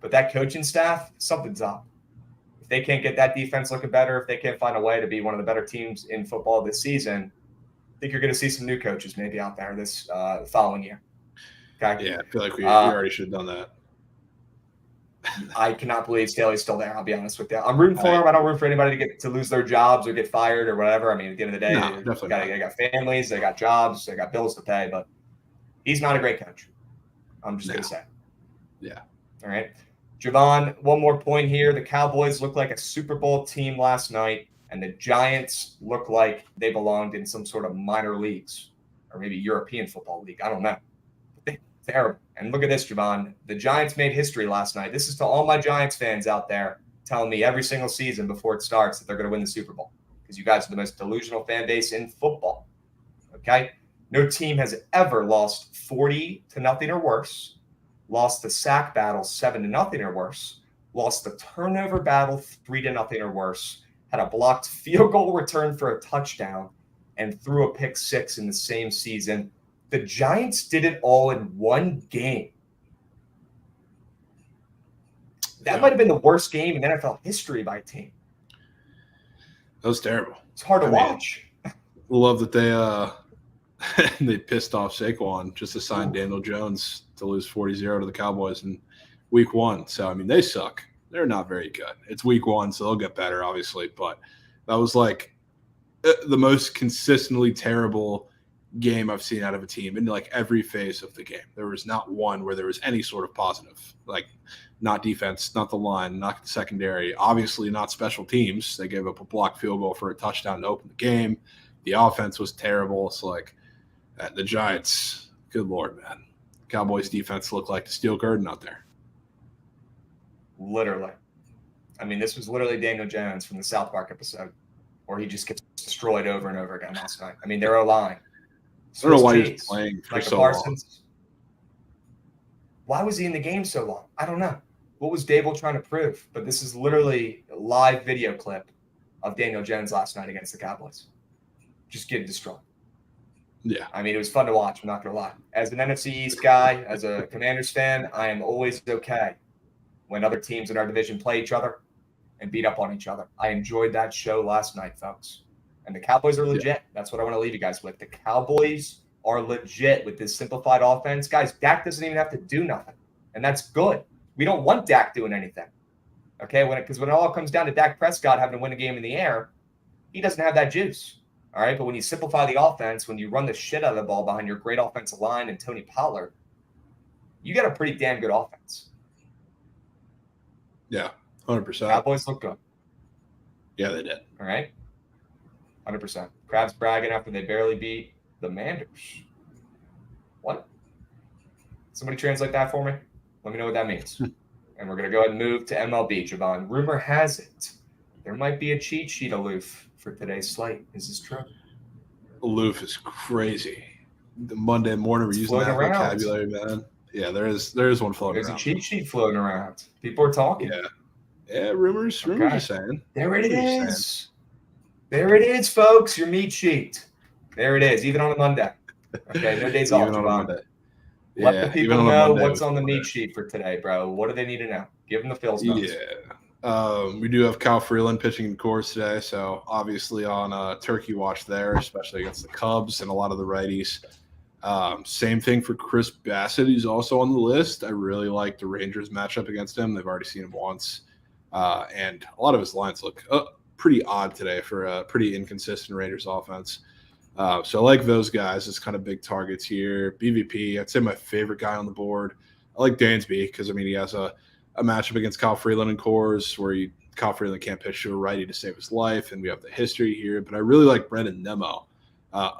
but that coaching staff, something's up. If they can't get that defense looking better, if they can't find a way to be one of the better teams in football this season, I think you're going to see some new coaches maybe out there this following year. Okay? Yeah, I feel like we already should have done that. I cannot believe Staley's still there. I'll be honest with you. I'm rooting for him. I don't root for anybody to lose their jobs or get fired or whatever. I mean, at the end of the day, they got families, they got jobs, they got bills to pay. But he's not a great coach. I'm just going to say. Yeah. All right. Javon, one more point here. The Cowboys looked like a Super Bowl team last night, and the Giants look like they belonged in some sort of minor leagues or maybe European football league. I don't know. Terrible. And look at this, Javon. The Giants made history last night. This is to all my Giants fans out there telling me every single season before it starts that they're going to win the Super Bowl because you guys are the most delusional fan base in football. Okay? No team has ever lost 40-0 or worse, lost the sack battle 7-0 or worse, lost the turnover battle 3-0 or worse, had a blocked field goal return for a touchdown, and threw a pick 6 in the same season. The Giants did it all in one game. That might have been the worst game in NFL history by a team. That was terrible. It's hard to watch. Love that they pissed off Saquon just to sign Daniel Jones to lose 40-0 to the Cowboys in week 1. So, I mean, they suck. They're not very good. It's week 1, so they'll get better, obviously. But that was like the most consistently terrible game I've seen out of a team in like every phase of the game. There was not one where there was any sort of positive, like not defense, not the line, not the secondary, obviously not special teams. They gave up a blocked field goal for a touchdown to open the game. The offense was terrible. It's like the Giants, good Lord, man. Cowboys defense looked like the steel curtain out there. Literally. I mean, this was literally Daniel Jones from the South Park episode where he just gets destroyed over and over again last night. I mean, their O-line. I don't know why he was playing for so long. Why was he in the game so long? I don't know. What was Dable trying to prove? But this is literally a live video clip of Daniel Jones last night against the Cowboys. Just getting destroyed. Yeah. I mean, it was fun to watch. I'm not going to lie. As an NFC East guy, as a Commanders fan, I am always okay when other teams in our division play each other and beat up on each other. I enjoyed that show last night, folks. And the Cowboys are legit. Yeah. That's what I want to leave you guys with. The Cowboys are legit with this simplified offense. Guys, Dak doesn't even have to do nothing. And that's good. We don't want Dak doing anything. Okay? Because when it all comes down to Dak Prescott having to win a game in the air, he doesn't have that juice. All right? But when you simplify the offense, when you run the shit out of the ball behind your great offensive line and Tony Pollard, you got a pretty damn good offense. Yeah, 100%. Cowboys look good. Yeah, they did. All right? 100%. Crabs bragging after they barely beat the Manders. What? Somebody translate that for me. Let me know what that means. And we're going to go ahead and move to MLB, Javon. Rumor has it there might be a cheat sheet aloof for today's slate. Is this true? Aloof is crazy. The Monday morning we're using that vocabulary, man. Yeah, there is one floating There's around. There's a cheat sheet floating around. People are talking. Yeah, rumors are saying. There it is. There it is, folks. Your meat sheet. There it is, even on a Monday. Okay, no days off, Javon. Let the people know what's on the meat sheet for today, bro. What do they need to know? Give them the Phil's notes. Yeah. We do have Kyle Freeland pitching in Coors today, so obviously on turkey watch there, especially against the Cubs and a lot of the righties. Same thing for Chris Bassett. He's also on the list. I really like the Rangers matchup against him. They've already seen him once. And a lot of his lines look pretty odd today for a pretty inconsistent Rangers offense. So I like those guys as kind of big targets here. BVP, I'd say my favorite guy on the board. I like Dansby because, I mean, he has a matchup against Kyle Freeland and Coors where Kyle Freeland can't pitch to a righty to save his life, and we have the history here. But I really like Brendan Nemo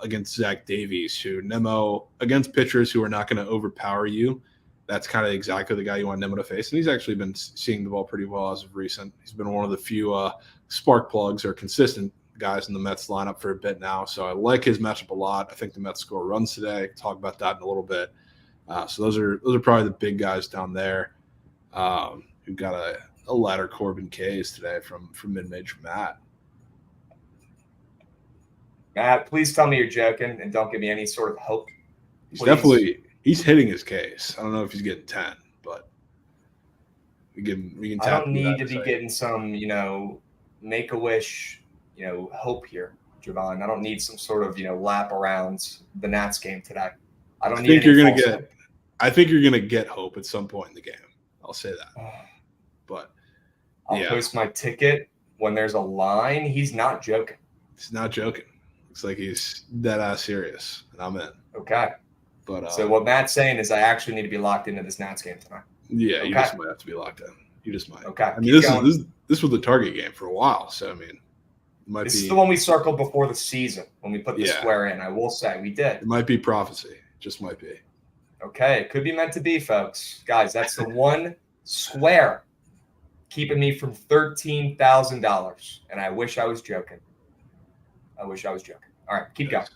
against Zach Davies, who Nemo against pitchers who are not going to overpower you. That's kind of exactly the guy you want Nemo to face. And he's actually been seeing the ball pretty well as of recent. He's been one of the few spark plugs or consistent guys in the Mets lineup for a bit now. So I like his matchup a lot. I think the Mets score runs today. Talk about that in a little bit. So those are probably the big guys down there who got a ladder Corbin K's today from mid-major Matt. Matt, please tell me you're joking and don't give me any sort of hope. He's hitting his case. I don't know if he's getting 10, but we can tap. I don't need to be getting some, make-a-wish, hope here, Javon. I don't need some sort of, lap around the Nats game today. I think you're gonna get hope at some point in the game. I'll say that. But I'll post my ticket when there's a line. He's not joking. He's not joking. Looks like he's dead ass serious, and I'm in. Okay. But so what Matt's saying is I actually need to be locked into this Nats game tonight. Yeah, okay. You just might have to be locked in. You just might. Okay. I mean, this was the target game for a while, so I mean, this is the one we circled before the season when we put the square in. I will say we did. It might be prophecy. It just might be. Okay, it could be meant to be, folks. Guys, that's the one square keeping me from $13,000, and I wish I was joking. All right, keep going.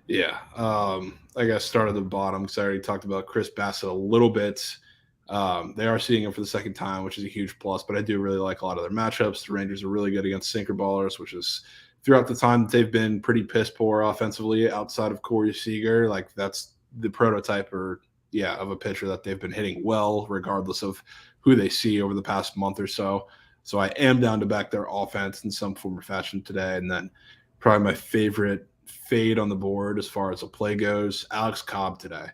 Yeah, I guess start at the bottom because I already talked about Chris Bassett a little bit. They are seeing him for the second time, which is a huge plus, but I do really like a lot of their matchups. The Rangers are really good against sinker ballers, which is throughout the time that they've been pretty piss poor offensively outside of Corey Seager. Like that's the prototype of a pitcher that they've been hitting well, regardless of who they see over the past month or so. So I am down to back their offense in some form or fashion today. And then probably my favorite fade on the board as far as a play goes, Alex Cobb today.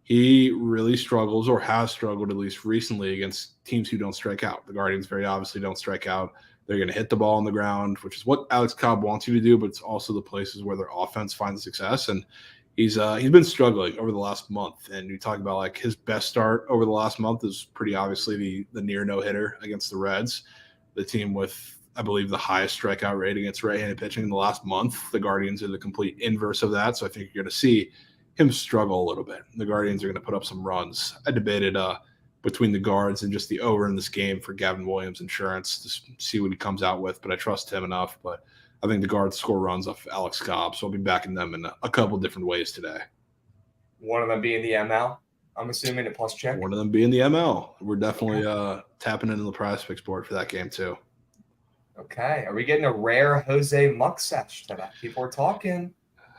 He really struggles or has struggled at least recently against teams who don't strike out. The Guardians very obviously don't strike out. They're going to hit the ball on the ground, which is what Alex Cobb wants you to do, but it's also the places where their offense finds success. And he's been struggling over the last month. And you talk about like his best start over the last month is pretty obviously the near no-hitter against the Reds, the team with, I believe, the highest strikeout rate against right-handed pitching in the last month. The Guardians are the complete inverse of that. So I think you're going to see him struggle a little bit. The Guardians are going to put up some runs. I debated between the guards and just the over in this game for Gavin Williams insurance to see what he comes out with, but I trust him enough. But I think the guards score runs off Alex Cobb, so I'll be backing them in a couple different ways today. One of them being the ML, I'm assuming, a plus check. One of them being the ML. We're definitely tapping into the prize picks board for that game too. Okay. Are we getting a rare Jose Muxach today? People are talking.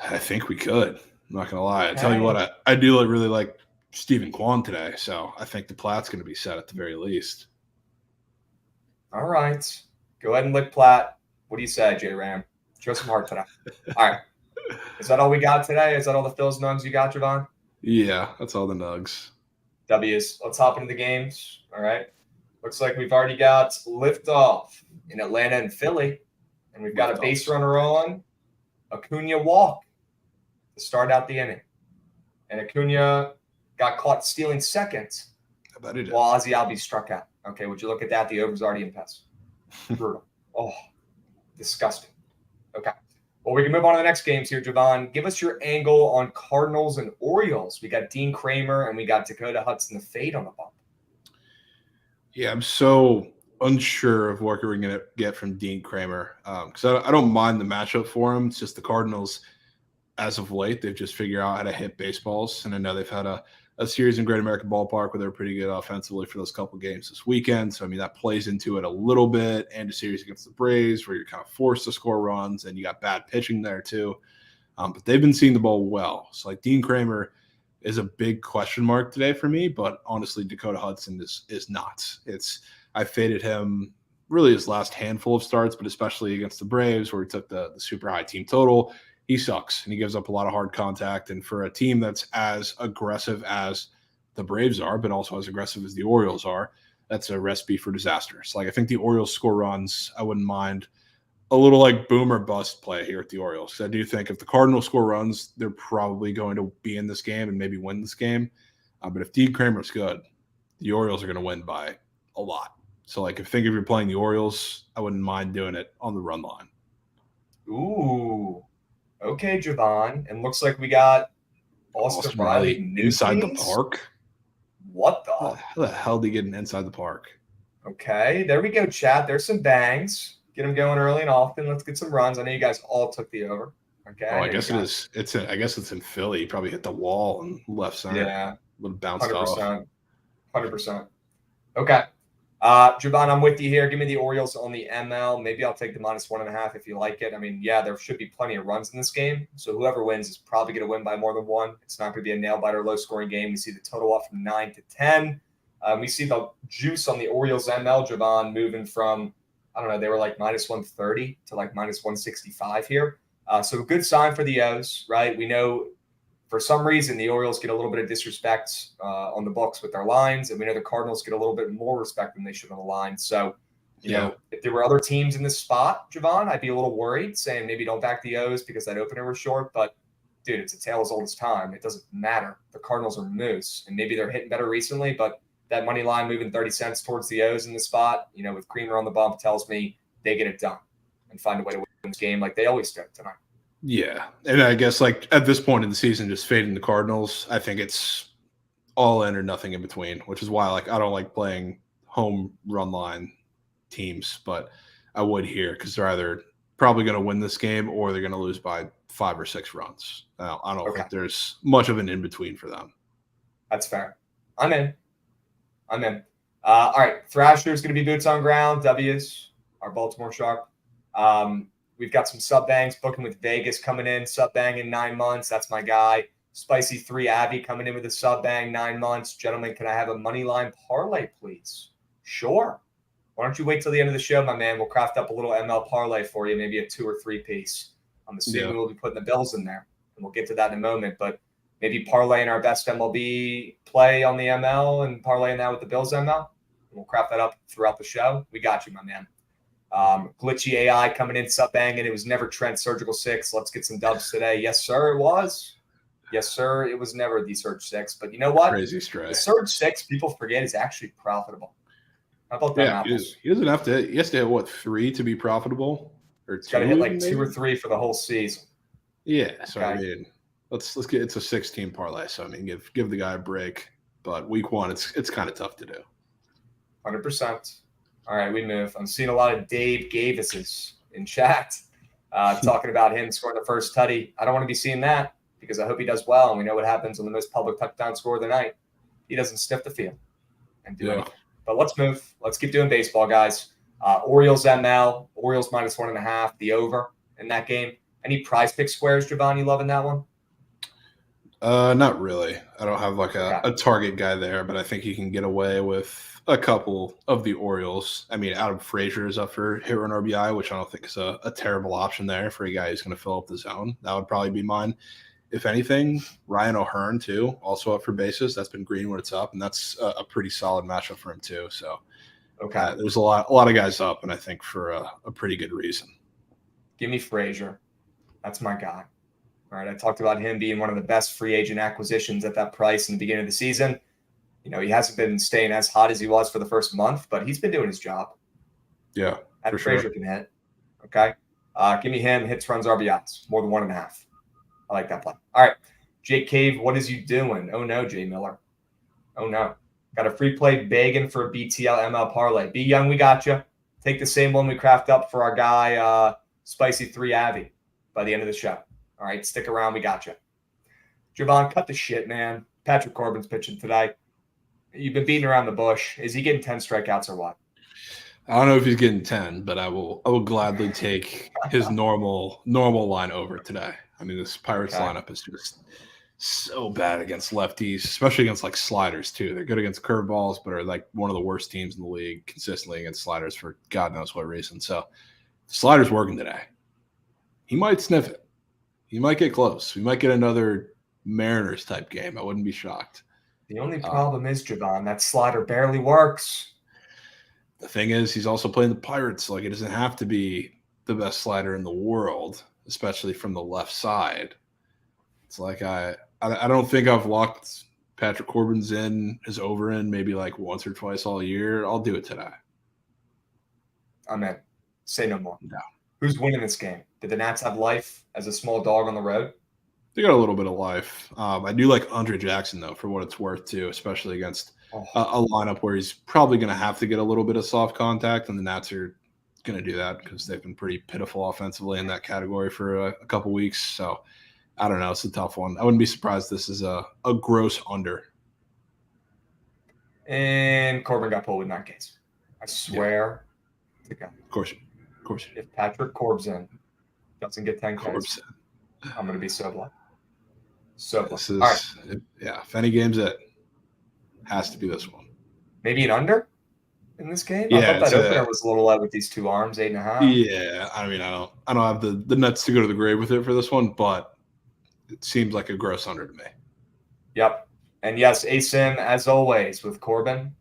I think we could. I'm not going to lie. I tell you what, I do really like Stephen Kwan today, so I think the Platt's going to be set at the very least. All right. Go ahead and lick Platt. What do you say, J-Ram? Show some heart today. All right. Is that all we got today? Is that all the Phil's nugs you got, Javon? Yeah, that's all the nugs. W's. Let's hop into the games. All right. Looks like we've already got liftoff in Atlanta and Philly, and we've got a base runner on. Acuna walk to start out the inning. And Acuna got caught stealing seconds while Ozzy Albies struck out. Okay, would you look at that? The over's already in pass. Brutal. Oh, disgusting. Okay. Well, we can move on to the next games here, Javon. Give us your angle on Cardinals and Orioles. We got Dean Kramer and we got Dakota Hudson, the fade on the bump. Yeah, I'm so unsure of what we're going to get from Dean Kramer because I don't mind the matchup for him. It's just the Cardinals, as of late, they've just figured out how to hit baseballs. And I know they've had a series in Great American Ballpark where they're pretty good offensively for those couple games this weekend. So, I mean, that plays into it a little bit. And a series against the Braves where you're kind of forced to score runs and you got bad pitching there too. But they've been seeing the ball well. So, like, Dean Kramer is a big question mark today for me. But honestly, Dakota Hudson is not. I faded him really his last handful of starts, but especially against the Braves where he took the super high team total. He sucks, and he gives up a lot of hard contact. And for a team that's as aggressive as the Braves are, but also as aggressive as the Orioles are, that's a recipe for disaster. So, like, I think the Orioles score runs. I wouldn't mind a little like boom or bust play here at the Orioles. I do think if the Cardinals score runs, they're probably going to be in this game and maybe win this game. But if Dean Kramer's good, the Orioles are going to win by a lot. So, like, if you're playing the Orioles, I wouldn't mind doing it on the run line. Ooh. Okay, Javon. And looks like we got Austin Riley inside the park. What the? How the hell did he get inside the park? Okay, there we go, chat. There's some bangs. Get them going early and often. Let's get some runs. I know you guys all took the over. Okay. Oh, I guess it is. I guess it's in Philly. He probably hit the wall and left center. Yeah. Would have bounced 100%. off. 100%. Okay. Javon, I'm with you here. Give me the Orioles on the ML. Maybe I'll take the -1.5 if you like it. I mean, yeah, there should be plenty of runs in this game. So whoever wins is probably going to win by more than one. It's not going to be a nail-biter, low-scoring game. We see the total off from 9 to 10. We see the juice on the Orioles ML, Javon, moving from, I don't know, they were like -130 to like -165 here. So a good sign for the O's, right? We know for some reason, the Orioles get a little bit of disrespect on the books with their lines, and we know the Cardinals get a little bit more respect than they should on the line. So, you know, if there were other teams in this spot, Javon, I'd be a little worried, saying maybe don't back the O's because that opener was short. But, dude, it's a tale as old as time. It doesn't matter. The Cardinals are moose, and maybe they're hitting better recently, but that money line moving 30 cents towards the O's in the spot, you know, with Kramer on the bump tells me they get it done and find a way to win this game like they always do tonight. Yeah. And I guess, like, at this point in the season, just fading the Cardinals, I think it's all in or nothing in between, which is why, like, I don't like playing home run line teams, but I would here because they're either probably going to win this game or they're going to lose by 5 or 6 runs. I don't think there's much of an in-between for them. That's fair. I'm in. All right. Thrasher's going to be boots on ground. W's. Our Baltimore Sharp. We've got some sub bangs booking with Vegas coming in, sub bang in 9 months. That's my guy. Spicy 3 Avi coming in with a sub bang 9 months. Gentlemen, can I have a money line parlay, please? Sure. Why don't you wait till the end of the show, my man? We'll craft up a little ML parlay for you, maybe a 2 or 3 piece. I'm assuming we'll be putting the Bills in there, and we'll get to that in a moment. But maybe parlaying our best MLB play on the ML and parlaying that with the Bills ML. And we'll craft that up throughout the show. We got you, my man. Glitchy AI coming in, sub banging. It was never Trent Surgical 6. Let's get some dubs today. Yes, sir, it was. Yes, sir, it was never the Surge 6. But you know what? Crazy strike. The Surge 6, people forget, is actually profitable. How about that? Yeah, he doesn't have to. He has to hit, what, 3 to be profitable? Or 2? He's got to hit like 2 or 3 for the whole season. Yeah, so I mean, let's get, it's a 16 parlay. So I mean, give the guy a break. But week 1, it's kind of tough to do. 100%. All right, we move. I'm seeing a lot of Dave Gavises in chat talking about him scoring the first tutty. I don't want to be seeing that because I hope he does well. And we know what happens on the most public touchdown score of the night. He doesn't sniff the field and do anything. But let's move. Let's keep doing baseball, guys. Orioles ML, Orioles -1.5, the over in that game. Any prize pick squares, Javon, you loving that one? Not really. I don't have like a target guy there, but I think you can get away with a couple of the Orioles. I mean, Adam Frazier is up for hit run RBI, which I don't think is a terrible option there for a guy who's going to fill up the zone. That would probably be mine. If anything, Ryan O'Hearn, too, also up for bases. That's been green when it's up, and that's a pretty solid matchup for him, too. So, there's a lot of guys up, and I think for a pretty good reason. Give me Frazier. That's my guy. All right, I talked about him being one of the best free agent acquisitions at that price in the beginning of the season. You know, he hasn't been staying as hot as he was for the first month, but he's been doing his job. Yeah, And Frazier can hit. Okay. Give me him. Hits, runs, RBIs. More than 1.5. I like that play. All right. Jake Cave, what is you doing? Oh, no, Jay Miller. Oh, no. Got a free play begging for a BTL ML parlay. Be young, we got you. Take the same one we craft up for our guy, Spicy 3 Avi, by the end of the show. All right, stick around. We got you. Javon, cut the shit, man. Patrick Corbin's pitching today. You've been beating around the bush. Is he getting 10 strikeouts or what? I don't know if he's getting 10, but I will gladly take his normal line over today. I mean, this Pirates lineup is just so bad against lefties, especially against like sliders too. They're good against curveballs, but are like one of the worst teams in the league consistently against sliders for God knows what reason. So the slider's working today. He might sniff it. He might get close. We might get another Mariners type game. I wouldn't be shocked. The only problem is, Javon, that slider barely works. The thing is, he's also playing the Pirates. Like, it doesn't have to be the best slider in the world, especially from the left side. It's like I don't think I've locked Patrick Corbin's his over in maybe like once or twice all year. I'll do it today. I'm in. Say no more. No. Who's winning this game? Did the Nats have life as a small dog on the road? They got a little bit of life. I do like Andre Jackson, though, for what it's worth, too, especially against a lineup where he's probably going to have to get a little bit of soft contact, and the Nats are going to do that because they've been pretty pitiful offensively in that category for a couple weeks. So, I don't know. It's a tough one. I wouldn't be surprised this is a gross under. And Corbin got pulled in that case. I swear to God. Of course. If Patrick Corbin doesn't get 10 Ks, I'm going to be so blood. So blood. All right. If any game's it, has to be this one. Maybe an under in this game? Yeah, I thought that opener was a little light with these two arms, 8.5. Yeah, I mean, I don't have the nuts to go to the grave with it for this one, but it seems like a gross under to me. Yep. And yes, ASIM, as always, with Corbin,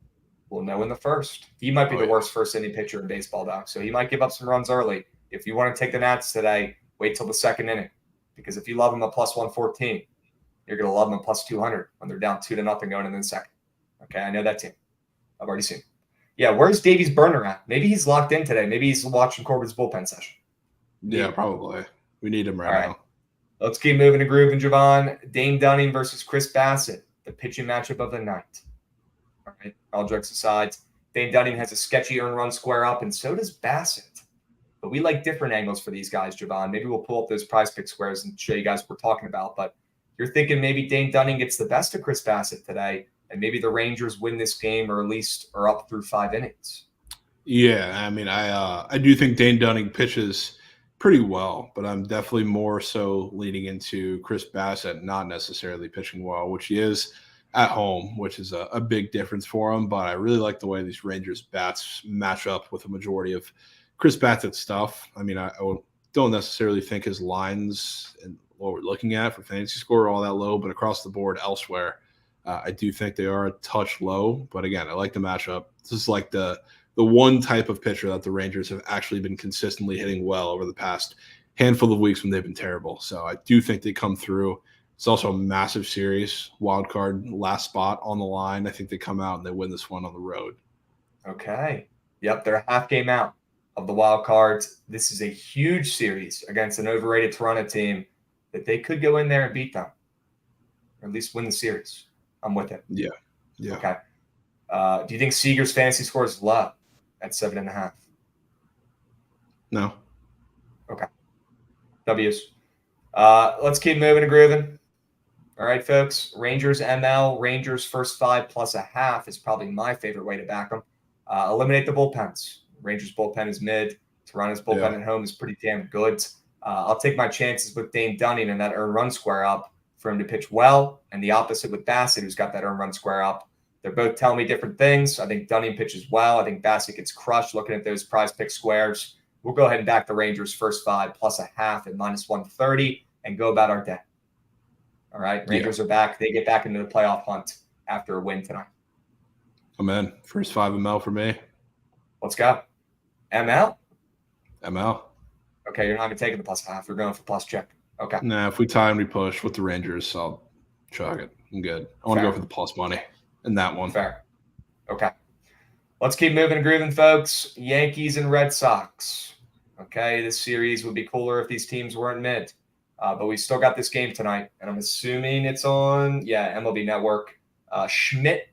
we'll know in the first. He might be the worst first inning pitcher in baseball, though, so he might give up some runs early. If you want to take the Nats today, wait till the second inning, because if you love them at plus 114, you're going to love them at plus 200 when they're down 2-0 going into the second. Okay, I know that team. I've already seen. Yeah, where's Davies Burner at? Maybe he's locked in today. Maybe he's watching Corbin's bullpen session. Yeah, probably. We need him right now. Let's keep moving to groove and Javon. Dane Dunning versus Chris Bassett, the pitching matchup of the night. All right, all jokes aside, Dane Dunning has a sketchy earned run square up, and so does Bassett. But we like different angles for these guys, Javon. Maybe we'll pull up those prize pick squares and show you guys what we're talking about. But you're thinking maybe Dane Dunning gets the best of Chris Bassett today, and maybe the Rangers win this game or at least are up through 5 innings. Yeah, I mean, I do think Dane Dunning pitches pretty well, but I'm definitely more so leaning into Chris Bassett not necessarily pitching well, which he is at home, which is a big difference for him. But I really like the way these Rangers bats match up with a majority of Chris Bassett's stuff. I mean, I don't necessarily think his lines and what we're looking at for fantasy score are all that low, but across the board elsewhere, I do think they are a touch low. But again, I like the matchup. This is like the one type of pitcher that the Rangers have actually been consistently hitting well over the past handful of weeks when they've been terrible. So I do think they come through. It's also a massive series, wild card, last spot on the line. I think they come out and they win this one on the road. Okay. Yep, they're a half game out of the wild cards. This is a huge series against an overrated Toronto team that they could go in there and beat them, or at least win the series. I'm with it. Yeah. Okay. Do you think Seager's fantasy score is low at 7.5? No. Okay. W's. Let's keep moving and grooving. All right, folks. Rangers ML. Rangers first 5 plus a half is probably my favorite way to back them. Eliminate the bullpens. Rangers bullpen is mid. Toronto's bullpen at home is pretty damn good. I'll take my chances with Dane Dunning and that earned run square up for him to pitch well, and the opposite with Bassett, who's got that earned run square up. They're both telling me different things. I think Dunning pitches well. I think Bassett gets crushed looking at those prize pick squares. We'll go ahead and back the Rangers first 5 plus a half at minus 130 and go about our day. All right. Rangers are back. They get back into the playoff hunt after a win tonight. I'm in. First 5 ML for me. Let's go. ML? ML. Okay, you're not even taking the plus half. You're going for plus check. Okay. Nah, if we tie and we push with the Rangers, I'll chalk it. I'm good. I want to go for the plus money in that one. Fair. Okay. Let's keep moving and grooving, folks. Yankees and Red Sox. Okay, this series would be cooler if these teams weren't mid. But we still got this game tonight, and I'm assuming it's on, MLB Network. Schmidt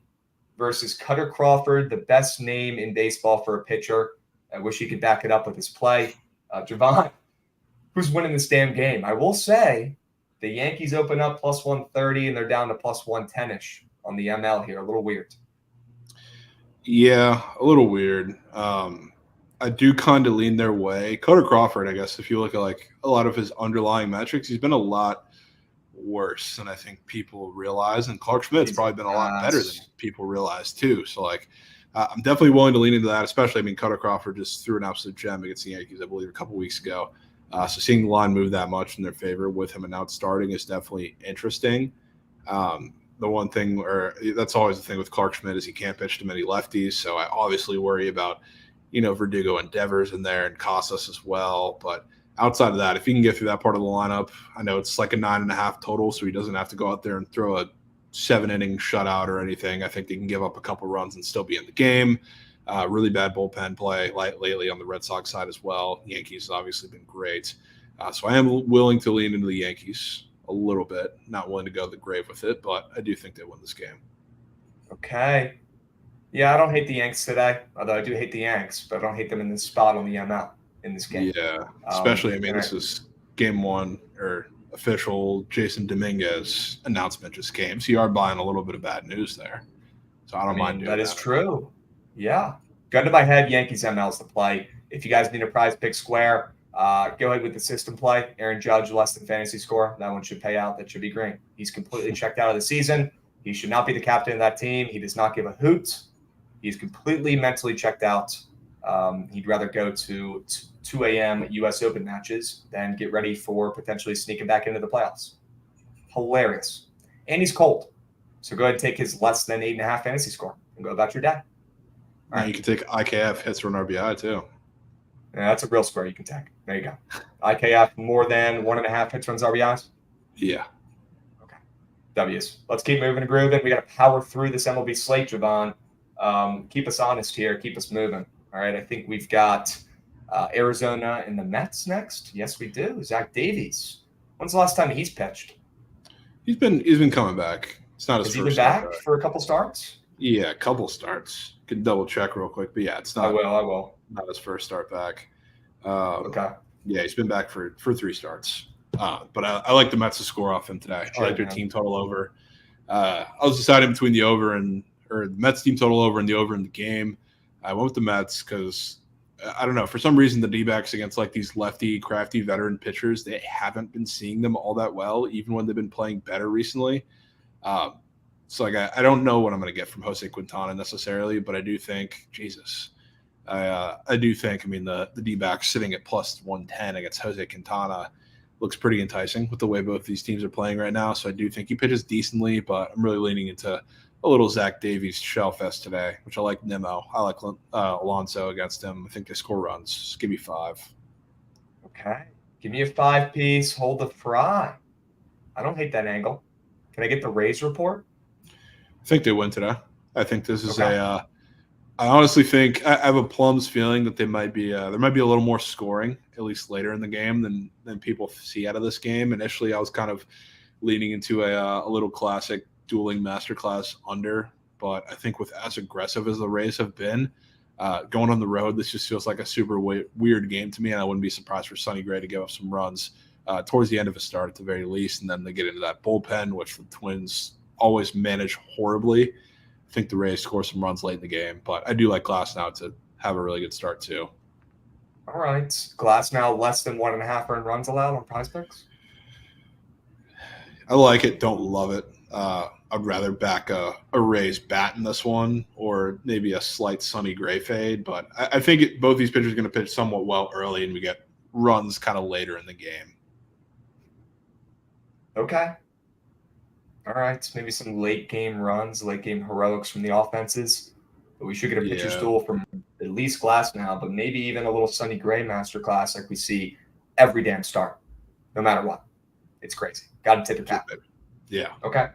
versus Cutter Crawford, the best name in baseball for a pitcher. I wish he could back it up with his play. Javon, who's winning this damn game? I will say the Yankees open up plus 130, and they're down to plus 110-ish on the ML here. A little weird. Yeah, a little weird. I do kind of lean their way. Cutter Crawford, I guess, if you look at like a lot of his underlying metrics, he's been a lot worse than I think people realize. And Clark Schmidt's probably been a lot better than people realize too. So like, I'm definitely willing to lean into that, especially, I mean, Cutter Crawford just threw an absolute gem against the Yankees, I believe, a couple weeks ago. So seeing the line move that much in their favor with him announced starting is definitely interesting. The one thing, or that's always the thing with Clark Schmidt, is he can't pitch to many lefties. So I obviously worry about, Verdugo and Devers in there and Casas as well. But outside of that, if he can get through that part of the lineup, I know it's like a 9.5 total, so he doesn't have to go out there and throw a 7-inning shutout or anything. I think they can give up a couple runs and still be in the game. Really bad bullpen play lately on the Red Sox side as well. Yankees have obviously been great. So I am willing to lean into the Yankees a little bit. Not willing to go to the grave with it, but I do think they win this game. Okay. Yeah, I don't hate the Yanks today, although I do hate the Yanks, but I don't hate them in this spot on the ML in this game. Yeah, especially, this is game one, or official Jason Dominguez announcement just came. So you are buying a little bit of bad news there. So I don't mind doing that. That is true. Yeah. Gun to my head, Yankees ML's the play. If you guys need a prize pick square, go ahead with the system play. Aaron Judge, less than fantasy score. That one should pay out. That should be green. He's completely checked out of the season. He should not be the captain of that team. He does not give a hoot. He's completely mentally checked out. He'd rather go to 2 a.m. U.S. Open matches than get ready for potentially sneaking back into the playoffs. Hilarious. And he's cold. So go ahead and take his less than 8.5 fantasy score and go about your day. All right. You can take IKF hits for an RBI too. Yeah, that's a real square you can take. There you go. IKF more than 1.5 hits, runs, RBIs? Yeah. Okay. W's. Let's keep moving and grooving. We got to power through this MLB slate, Javon. Keep us honest here. Keep us moving. All right. I think we've got Arizona and the Mets next. Yes, we do. Zach Davies. When's the last time he's pitched? He's been coming back. It's not his first. Has he been back for a couple starts? Yeah, a couple starts. Can double check real quick, but yeah, it's not. I will. Not his first start back. Okay. Yeah, he's been back for 3 starts. But I like the Mets to score off him today. I like their team total over. I was deciding between the Mets team total over and the over in the game. I went with the Mets because I don't know, for some reason the D-backs against like these lefty, crafty veteran pitchers, they haven't been seeing them all that well, even when they've been playing better recently. So like I don't know what I'm going to get from Jose Quintana necessarily, but I do think the D-backs sitting at plus 110 against Jose Quintana looks pretty enticing with the way both these teams are playing right now. So I do think he pitches decently, but I'm really leaning into a little Zach Davies shell fest today, which I like Nimmo. I like Alonso against him. I think they score runs. Just give me 5. Okay. Give me a 5-piece. Hold the fry. I don't hate that angle. Can I get the Rays report? I think they win today. I think this is I honestly think I have a Plums feeling that there might be a little more scoring, at least later in the game, than people see out of this game. Initially, I was kind of leaning into a little classic dueling masterclass under, but I think with as aggressive as the Rays have been going on the road, this just feels like a super weird game to me, and I wouldn't be surprised for Sonny Gray to give up some runs towards the end of his start at the very least, and then they get into that bullpen, which the Twins always manage horribly. I think the Rays score some runs late in the game, but I do like Glasnow to have a really good start too. All right. Glasnow less than 1.5 earned runs allowed on Prize Picks? I like it. Don't love it. I'd rather back a Rays bat in this one, or maybe a slight Sonny Gray fade, but I think both these pitchers are going to pitch somewhat well early, and we get runs kind of later in the game. Okay. All right, maybe some late game runs, late game heroics from the offenses. But we should get a pitcher's duel from at least Glasnow, but maybe even a little Sonny Gray masterclass like we see every damn start, no matter what. It's crazy. Got to tip it cap. Yeah. Okay.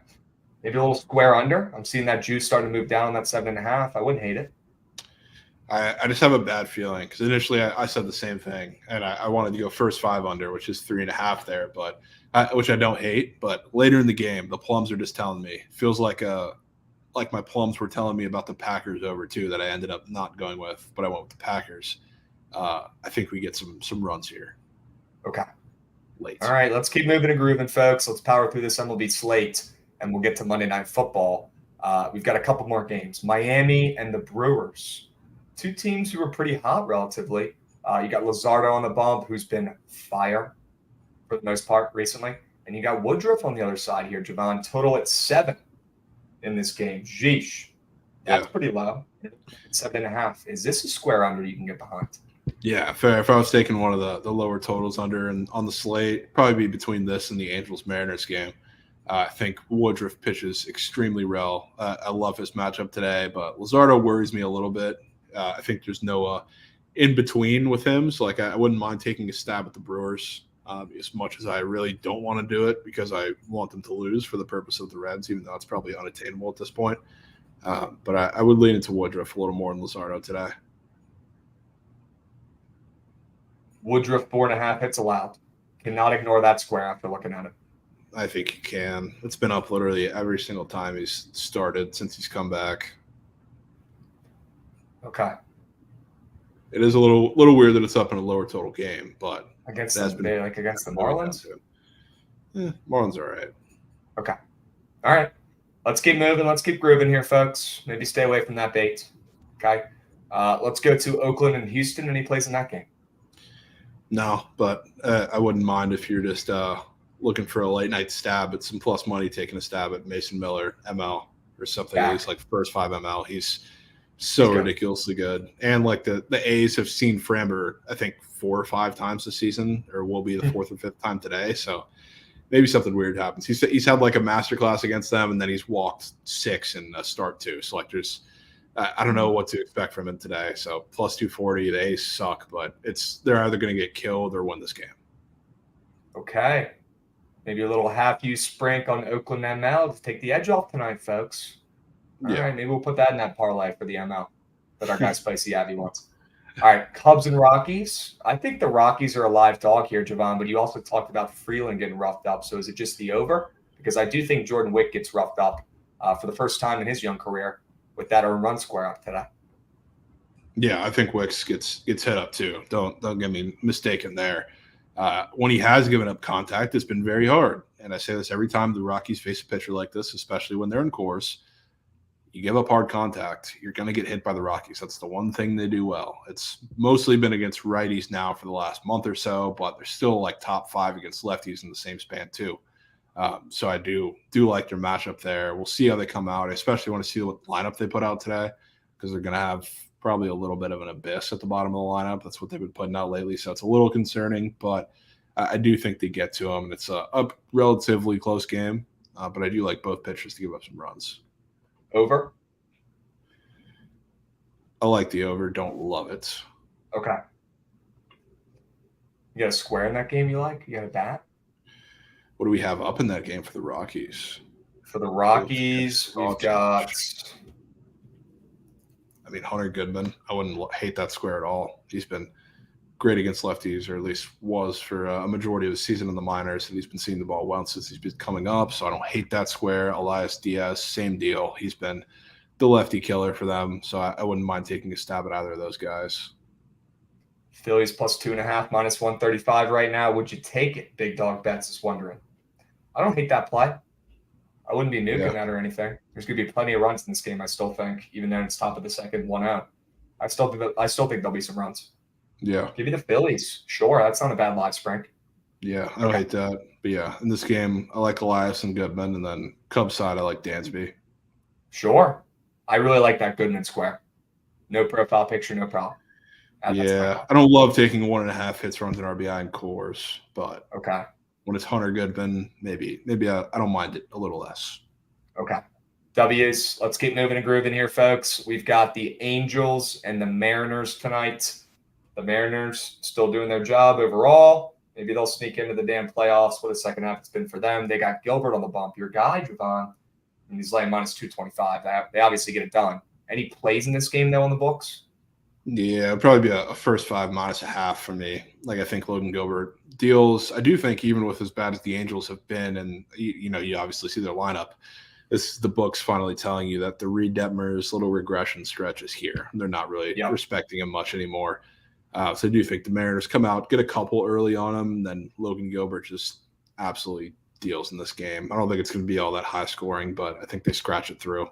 Maybe a little square under. I'm seeing that juice starting to move down on that 7.5. I wouldn't hate it. I just have a bad feeling because initially I said the same thing, and I wanted to go first 5 under, which is 3.5 there, but which I don't hate. But later in the game, the plums are just telling me. Feels like my plums were telling me about the Packers over too that I ended up not going with, but I went with the Packers. I think we get some runs here. Okay. Late. All right, let's keep moving and grooving, folks. Let's power through this MLB slate, and we'll get to Monday Night Football. We've got a couple more games. Miami and the Brewers. Two teams who were pretty hot relatively. You got Luzardo on the bump, who's been fire for the most part recently. And you got Woodruff on the other side here, Javon. Total at 7 in this game. Jeesh. That's pretty low. 7.5. Is this a square under you can get behind? Yeah, fair. If I was taking one of the lower totals under and on the slate, probably be between this and the Angels-Mariners game. I think Woodruff pitches extremely well. I love his matchup today, but Luzardo worries me a little bit. I think there's no in between with him, so I wouldn't mind taking a stab at the Brewers as much as I really don't want to do it because I want them to lose for the purpose of the Reds, even though it's probably unattainable at this point. But I would lean into Woodruff a little more than Luzardo today. Woodruff 4.5 hits allowed. Cannot ignore that square after looking at it. I think he can. It's been up literally every single time he's started since he's come back. Okay. It is a little weird that it's up in a lower total game, but against the Marlins? Yeah, Marlins are all right. Okay. All right. Let's keep moving. Let's keep grooving here, folks. Maybe stay away from that bait. Okay. Let's go to Oakland and Houston. Any plays in that game? No, but I wouldn't mind if you're just looking for a late night stab at some plus money, taking a stab at Mason Miller, ML, or something, at least like first 5 ML. He's so ridiculously good. And the A's have seen Framber, I think, 4 or 5 times this season, or will be the 4th or 5th time today. So maybe something weird happens. He's had like a masterclass against them, and then he's walked 6 in a start too. So I don't know what to expect from him today. So plus 240, the A's suck, but they're either going to get killed or win this game. Okay. Maybe a little half-use sprink on Oakland ML to take the edge off tonight, folks. All right, maybe we'll put that in that parlay for the ML that our guy Spicy Abby wants. All right, Cubs and Rockies. I think the Rockies are a live dog here, Javon, but you also talked about Freeland getting roughed up. So is it just the over? Because I do think Jordan Wick gets roughed up for the first time in his young career with that earned run square up today. Yeah, I think Wicks gets hit up too. Don't get me mistaken there. When he has given up contact, it's been very hard. And I say this every time the Rockies face a pitcher like this, especially when they're in Coors. You give up hard contact, you're going to get hit by the Rockies. That's the one thing they do well. It's mostly been against righties now for the last month or so, but they're still like top 5 against lefties in the same span too. So I do like their matchup there. We'll see how they come out. I especially want to see what lineup they put out today because they're going to have probably a little bit of an abyss at the bottom of the lineup. That's what they've been putting out lately. So it's a little concerning, but I do think they get to them. And it's a relatively close game, but I do like both pitchers to give up some runs. Over? I like the over. Don't love it. Okay. You got a square in that game you like? You got a bat? What do we have up in that game for the Rockies? For the Rockies, we've got... I mean, Hunter Goodman. I wouldn't hate that square at all. He's been great against lefties, or at least was for a majority of the season in the minors, and he's been seeing the ball well since he's been coming up, so I don't hate that square. Elias Diaz, same deal. He's been the lefty killer for them, so I wouldn't mind taking a stab at either of those guys. Phillies plus 2.5, minus 135 right now. Would you take it? Big Dog Bets is wondering. I don't hate that play. I wouldn't be nuking that or anything. There's going to be plenty of runs in this game, I still think, even though it's top of the second, 1 out. I still think there'll be some runs. Yeah. Give me the Phillies. Sure, that's not a bad live sprint. Yeah, I don't hate that. But yeah, in this game, I like Elias and Goodman, and then Cubs side, I like Dansby. Sure. I really like that Goodman square. No profile picture, no problem. Yeah, I don't love taking 1.5 hits, runs, and RBI in Coors, but when it's Hunter Goodman, maybe I don't mind it a little less. Okay. W's. Let's keep moving and grooving here, folks. We've got the Angels and the Mariners tonight. The Mariners still doing their job overall. Maybe they'll sneak into the damn playoffs. What a second half it's been for them. They got Gilbert on the bump. Your guy, Javon, and he's laying minus 225. They obviously get it done. Any plays in this game, though, on the books? Yeah, it'd probably be a first five minus a half for me. Like I think Logan Gilbert deals. I do think even with as bad as the Angels have been, and you obviously see their lineup. This is the books finally telling you that the Reed Detmers little regression stretch is here. They're not really respecting him much anymore. So I do think the Mariners come out, get a couple early on him, and then Logan Gilbert just absolutely deals in this game. I don't think it's going to be all that high scoring, but I think they scratch it through.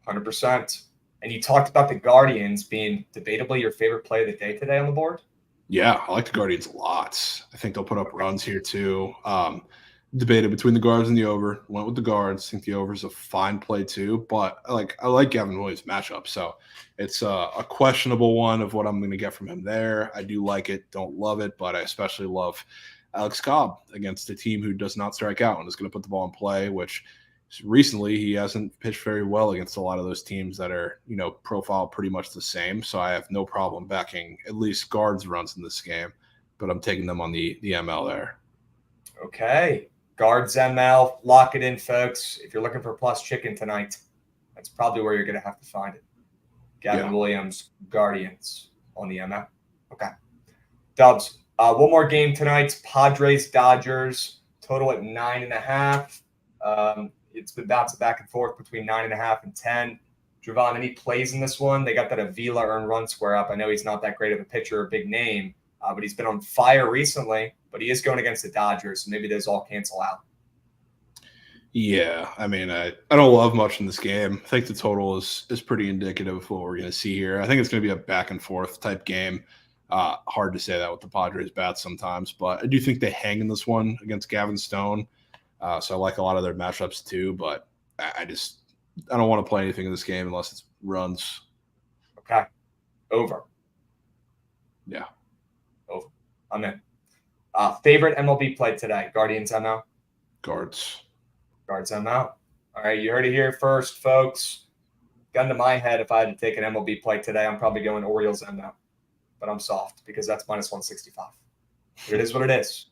100%. And you talked about the Guardians being debatably your favorite play of the day today on the board. Yeah, I like the Guardians a lot. I think they'll put up runs here too. Debated between the guards and the over. Went with the guards. I think the over is a fine play too, but I like Gavin Williams' matchup. So it's a questionable one of what I'm going to get from him there. I do like it, don't love it, but I especially love Alex Cobb against a team who does not strike out and is going to put the ball in play, which recently he hasn't pitched very well against a lot of those teams that are, profile pretty much the same. So I have no problem backing at least guards runs in this game, but I'm taking them on the ML there. Okay. Guards ML, lock it in, folks. If you're looking for plus chicken tonight, that's probably where you're going to have to find it. Gavin Williams, Guardians on the ML. Okay. Dubs, one more game tonight. Padres, Dodgers, total at 9.5. It's been bouncing back and forth between 9.5 and 10. Javon, any plays in this one? They got that Avila earned run square up. I know he's not that great of a pitcher or a big name, but he's been on fire recently. But he is going against the Dodgers, so maybe those all cancel out. Yeah, I mean, I don't love much in this game. I think the total is pretty indicative of what we're going to see here. I think it's going to be a back and forth type game. Hard to say that with the Padres bats sometimes, but I do think they hang in this one against Gavin Stone. So I like a lot of their matchups too, but I don't want to play anything in this game unless it's runs. Okay. Over. Yeah. Over. I'm in. Favorite MLB play today? Guardians ML? Guards ML. All right, you heard it here first, folks. Gun to my head, if I had to take an MLB play today, I'm probably going Orioles ML. But I'm soft because that's minus 165. But it is what it is.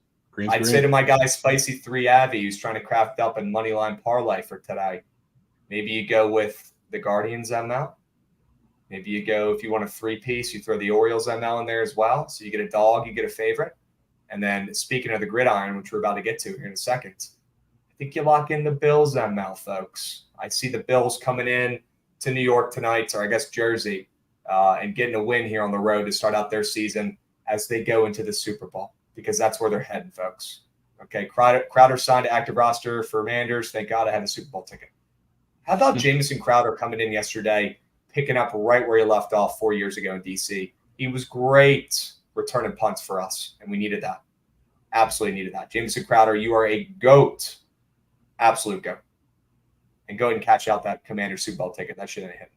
I'd say to my guy, Spicy 3 Avi, who's trying to craft up a moneyline parlay for today, maybe you go with the Guardians ML. Maybe you go, if you want a 3-piece, you throw the Orioles ML in there as well. So you get a dog, you get a favorite. And then speaking of the gridiron, which we're about to get to here in a second, I think you lock in the Bills ML, folks. I see the Bills coming in to New York tonight, or I guess Jersey, and getting a win here on the road to start out their season as they go into the Super Bowl, because that's where they're heading, folks. Okay, Crowder signed to active roster for Manders. Thank God I had a Super Bowl ticket. How about Jamison Crowder coming in yesterday, picking up right where he left off 4 years ago in D.C.? He was great returning punts for us, and we needed that. Absolutely needed that. Jamison Crowder, you are a GOAT. Absolute GOAT. And go ahead and catch out that Commander Super Bowl ticket. That shit ain't hit.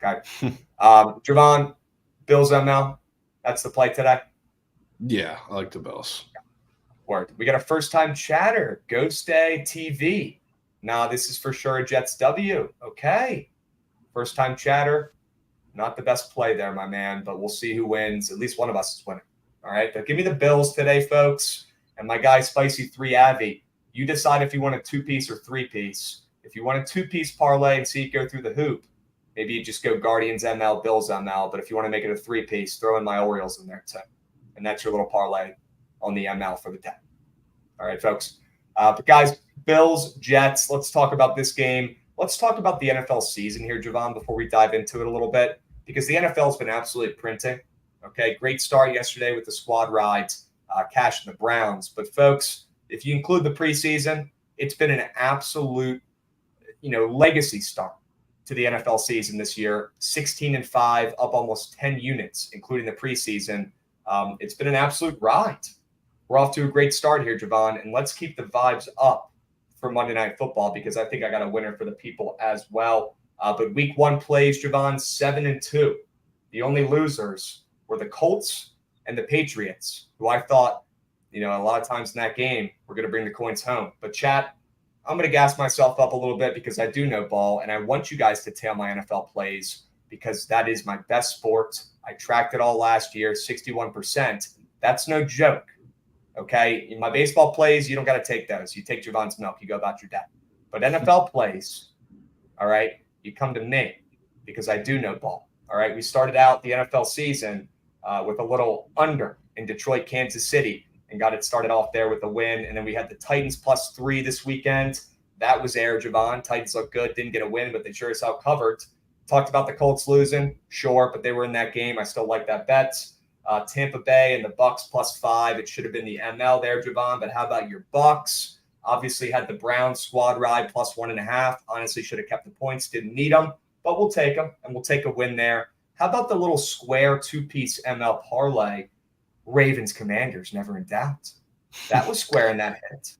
Okay. Javon, Bills ML. That's the play today. Yeah, I like the Bills. Word. We got a first-time chatter. Ghost Day TV. Nah, this is for sure a Jets W. Okay. First-time chatter. Not the best play there, my man, but we'll see who wins. At least one of us is winning. All right. But give me the Bills today, folks. And my guy, Spicy 3 Avi, you decide if you want a 2-piece or 3-piece. If you want a 2-piece parlay and see it go through the hoop, maybe you just go Guardians ML, Bills ML. But if you want to make it a 3-piece, throw in my Orioles in there too. And that's your little parlay on the ML for the 10. All right, folks. But guys, Bills, Jets, let's talk about this game. Let's talk about the NFL season here, Javon, before we dive into it a little bit, because the NFL has been absolutely printing. Okay, great start yesterday with the squad rides, cashing the Browns. But, folks, if you include the preseason, it's been an absolute, legacy start to the NFL season this year. 16-5, up almost 10 units, including the preseason. It's been an absolute ride. We're off to a great start here, Javon, and let's keep the vibes up for Monday Night Football, because I think I got a winner for the people as well. But week 1 plays, Javon, 7-2. The only losers were the Colts and the Patriots, who I thought, a lot of times in that game, we're going to bring the coins home. But chat, I'm going to gas myself up a little bit because I do know ball, and I want you guys to tail my NFL plays because that is my best sport. I tracked it all last year, 61%. That's no joke. Okay, in my baseball plays, you don't got to take those. You take Javon's milk, you go about your day. But NFL plays, all right, you come to me because I do know ball. All right, we started out the NFL season with a little under in Detroit, Kansas City, and got it started off there with a win. And then we had the Titans +3 this weekend. That was air, Javon. Titans looked good, didn't get a win, but they sure as hell covered. Talked about the Colts losing, sure, but they were in that game. I still like that bet. Tampa Bay and the Bucks +5. It should have been the ML there, Javon, but how about your Bucks? Obviously had the Browns squad ride +1.5. Honestly, should have kept the points. Didn't need them, but we'll take them, and we'll take a win there. How about the little square two-piece ML parlay? Ravens Commanders, never in doubt. That was square in that hit.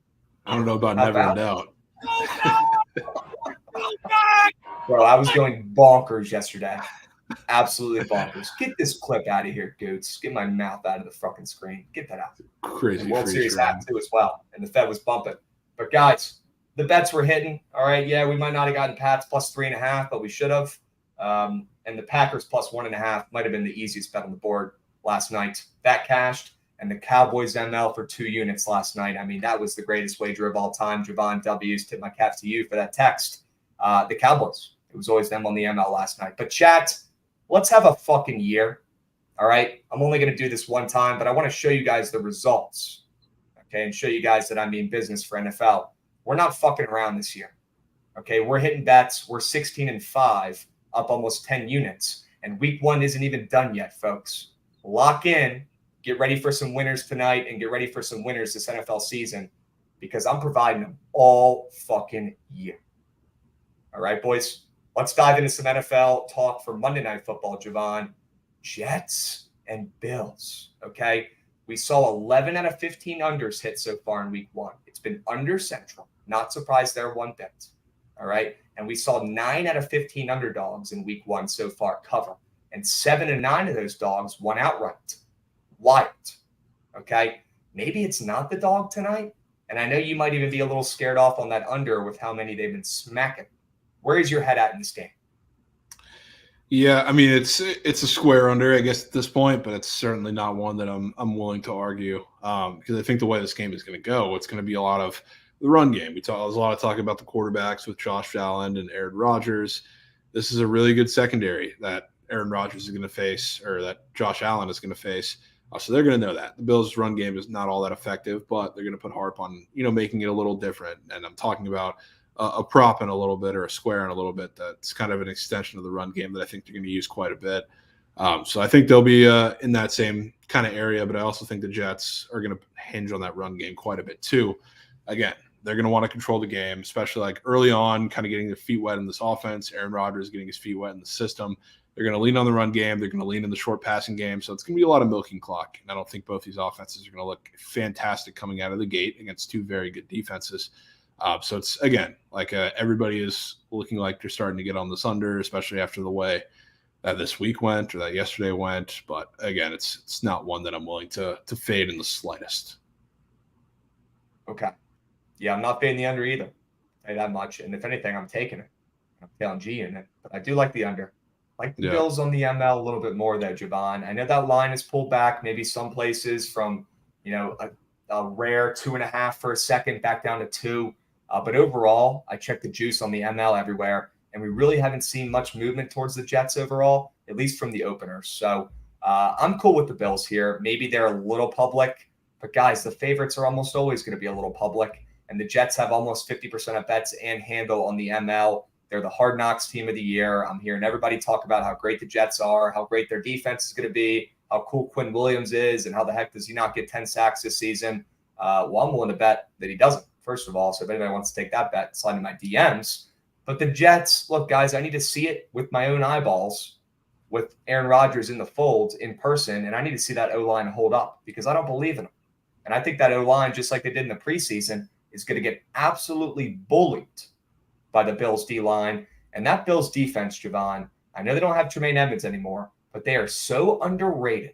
I don't know about never in doubt. Bro, I was going bonkers yesterday. Absolutely bonkers. Get this clip out of here, Goots. Get my mouth out of the fucking screen. Get that out. Crazy. The World Series hat too as well. And the Fed was bumping. But guys, the bets were hitting. All right. Yeah, we might not have gotten Pats +3.5, but we should have. And the Packers +1.5 might have been the easiest bet on the board last night. That cashed. And the Cowboys ML for 2 units last night. I mean, that was the greatest wager of all time. Javon W's, tip my caps to you for that text. The Cowboys. It was always them on the ML last night. But chat, let's have a fucking year. All right. I'm only going to do this one time, but I want to show you guys the results. Okay. And show you guys that I mean business for NFL. We're not fucking around this year. Okay. We're hitting bets. We're 16-5, up almost 10 units. And week 1 isn't even done yet, folks. Lock in. Get ready for some winners tonight and get ready for some winners this NFL season because I'm providing them all fucking year. All right, boys. Let's dive into some NFL talk for Monday Night Football, Javon. Jets and Bills, okay? We saw 11 out of 15 unders hit so far in week 1. It's been under central. Not surprised there one bit, all right? And we saw 9 out of 15 underdogs in week 1 so far cover. And 7 and 9 of those dogs won outright. Wild, okay? Maybe it's not the dog tonight. And I know you might even be a little scared off on that under with how many they've been smacking. Where is your head at in this game? Yeah, I mean it's a square under, I guess, at this point, but it's certainly not one that I'm willing to argue because I think the way this game is going to go, it's going to be a lot of the run game. There's a lot of talk about the quarterbacks with Josh Allen and Aaron Rodgers. This is a really good secondary that Aaron Rodgers is going to face, or that Josh Allen is going to face. So they're going to know that the Bills' run game is not all that effective, but they're going to put harp on making it a little different. And I'm talking about a prop in a little bit or a square in a little bit. That's kind of an extension of the run game that I think they're going to use quite a bit. So I think they'll be in that same kind of area, but I also think the Jets are going to hinge on that run game quite a bit too. Again, they're going to want to control the game, especially like early on, kind of getting their feet wet in this offense. Aaron Rodgers getting his feet wet in the system. They're going to lean on the run game. They're going to lean in the short passing game. So it's going to be a lot of milking clock. And I don't think both these offenses are going to look fantastic coming out of the gate against 2 very good defenses. So it's, again, like everybody is looking like they're starting to get on this under, especially after the way that this week went or that yesterday went. But again, it's not one that I'm willing to fade in the slightest. Okay. Yeah, I'm not fading the under either. That much. And if anything, I'm taking it. I'm tailing G in it. But I do like the under. Like the Bills on the ML a little bit more there, Javon. I know that line is pulled back maybe some places from, a rare 2.5 for a second back down to 2. But overall, I checked the juice on the ML everywhere, and we really haven't seen much movement towards the Jets overall, at least from the openers. So I'm cool with the Bills here. Maybe they're a little public, but guys, the favorites are almost always going to be a little public, and the Jets have almost 50% of bets and handle on the ML. They're the Hard Knocks team of the year. I'm hearing everybody talk about how great the Jets are, how great their defense is going to be, how cool Quinn Williams is, and how the heck does he not get 10 sacks this season. Well, I'm willing to bet that he doesn't, first of all. So if anybody wants to take that bet, slide in my DMs. But the Jets, look, guys, I need to see it with my own eyeballs with Aaron Rodgers in the fold in person, and I need to see that O-line hold up because I don't believe in them. And I think that O-line, just like they did in the preseason, is going to get absolutely bullied by the Bills D-line. And that Bills defense, Javon, I know they don't have Tremaine Edmonds anymore, but they are so underrated.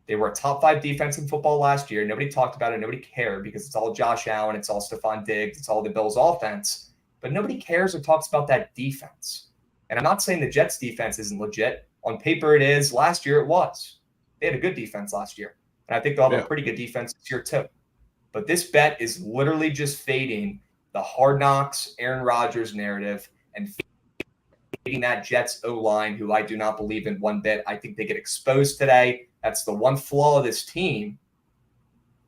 They were a top 5 defense in football last year. Nobody talked about it. Nobody cared because it's all Josh Allen. It's all Stephon Diggs. It's all the Bills offense. But nobody cares or talks about that defense. And I'm not saying the Jets defense isn't legit. On paper it is. Last year it was. They had a good defense last year. And I think they'll have a pretty good defense this year too. But this bet is literally just fading the Hard Knocks, Aaron Rodgers narrative and that Jets O-line, who I do not believe in one bit. I think they get exposed today. That's the one flaw of this team.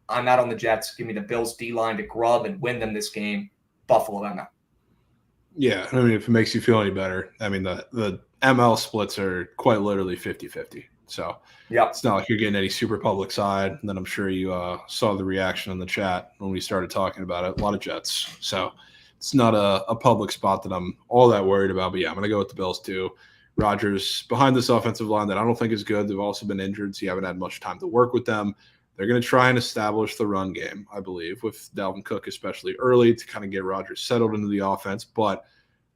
I'm not on the Jets. Give me the Bills D-line to grub and win them this game. Buffalo, I'm out. Yeah, I mean, if it makes you feel any better, I mean, the ML splits are quite literally 50-50. So yeah, it's not like you're getting any super public side. And then I'm sure you saw the reaction in the chat when we started talking about it. A lot of Jets. So it's not a public spot that I'm all that worried about. But yeah, I'm going to go with the Bills too. Rodgers behind this offensive line that I don't think is good. They've also been injured, so you haven't had much time to work with them. They're going to try and establish the run game, I believe, with Dalvin Cook, especially early to kind of get Rodgers settled into the offense. But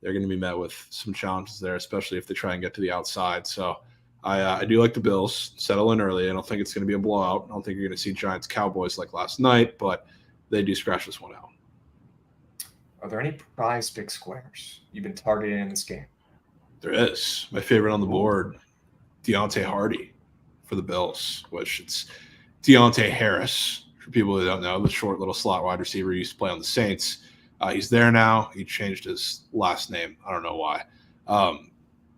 they're going to be met with some challenges there, especially if they try and get to the outside. So I do like the Bills. Settle in early. I don't think it's going to be a blowout. I don't think you're going to see Giants-Cowboys like last night, but they do scratch this one out. Are there any prize pick squares you've been targeting in this game? There is. My favorite on the board, Deontay Hardy for the Bills, which it's Deontay Harris, for people who don't know, the short little slot wide receiver who used to play on the Saints. He's there now. He changed his last name. I don't know why.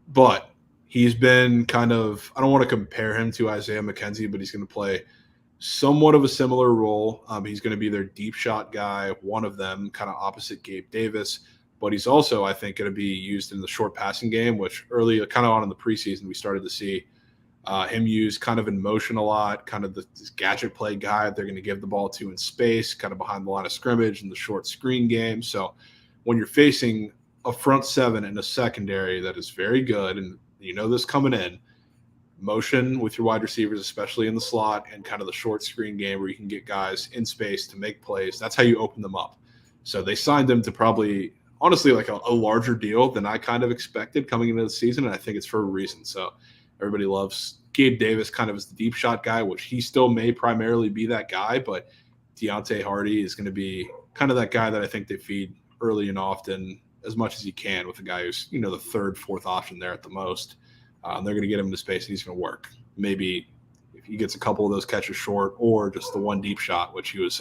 But he's been kind of – I don't want to compare him to Isaiah McKenzie, but he's going to play somewhat of a similar role. He's going to be their deep shot guy, one of them, kind of opposite Gabe Davis. But he's also, I think, going to be used in the short passing game, which early, kind of on in the preseason, we started to see him used kind of in motion a lot, kind of this gadget play guy they're going to give the ball to in space, kind of behind the line of scrimmage in the short screen game. So when you're facing a front seven and a secondary that is very good, and you know this coming in, motion with your wide receivers, especially in the slot, and kind of the short screen game where you can get guys in space to make plays, that's how you open them up. So they signed him to probably, honestly, like a larger deal than I kind of expected coming into the season, and I think it's for a reason. So everybody loves Gabe Davis kind of as the deep shot guy, which he still may primarily be that guy, but Deontay Hardy is going to be kind of that guy that I think they feed early and often as much as he can with a guy who's, you know, the third, fourth option there at the most. They're going to get him into space and he's going to work. Maybe if he gets a couple of those catches short or just the one deep shot, which he was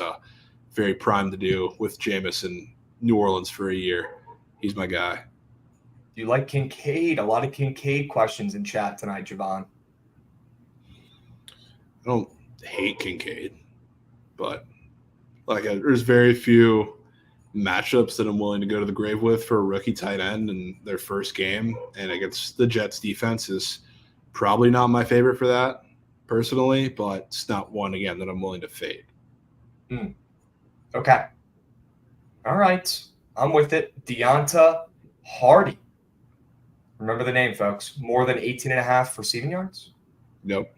very primed to do with Jameis in New Orleans for a year. He's my guy. Do you like Kincaid? A lot of Kincaid questions in chat tonight, Javon. I don't hate Kincaid, but there's very few matchups that I'm willing to go to the grave with for a rookie tight end in their first game. And against the Jets defense is probably not my favorite for that personally, but it's not one, again, that I'm willing to fade. Okay. All right. I'm with it. Deonta Hardy. Remember the name, folks. More than 18.5 receiving yards? Nope.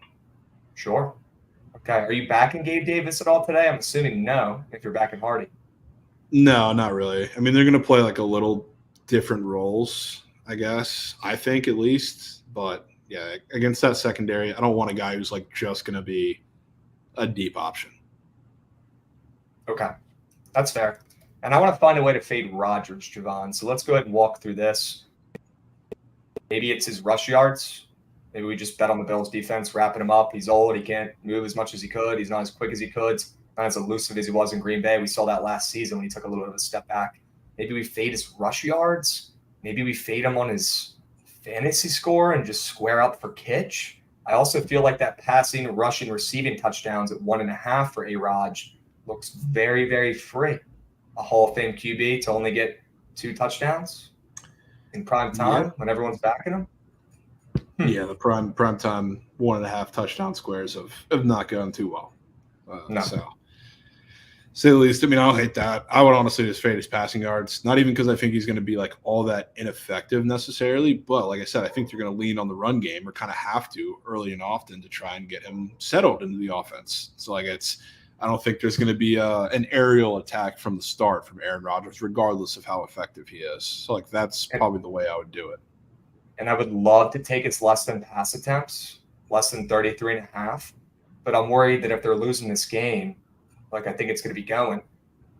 Sure. Okay. Are you backing Gabe Davis at all today? I'm assuming no, if you're backing Hardy. No, not really. I mean, they're going to play like a little different roles, I guess. I think at least. But, yeah, against that secondary, I don't want a guy who's like just going to be a deep option. Okay. That's fair. And I want to find a way to fade Rodgers, Javon. So let's go ahead and walk through this. Maybe it's his rush yards. Maybe we just bet on the Bills defense, wrapping him up. He's old. He can't move as much as he could. He's not as quick as he could. Not as elusive as he was in Green Bay. We saw that last season when he took a little bit of a step back. Maybe we fade his rush yards. Maybe we fade him on his fantasy score and just square up for Kitch. I also feel like that passing, rushing, receiving touchdowns at 1.5 for A-Raj looks very, very free. A Hall of Fame QB to only get 2 touchdowns in prime time when everyone's backing him. Yeah, the prime time 1.5 touchdown squares have not gone too well. No. So, say the least. I mean, I don't hate that. I would honestly just fade his passing yards. Not even because I think he's going to be like all that ineffective necessarily, but like I said, I think they're going to lean on the run game or kind of have to early and often to try and get him settled into the offense. So I don't think there's going to be an aerial attack from the start from Aaron Rodgers, regardless of how effective he is. So that's probably the way I would do it. And I would love to take its less than pass attempts, less than 33.5. But I'm worried that if they're losing this game, like I think it's going to be going,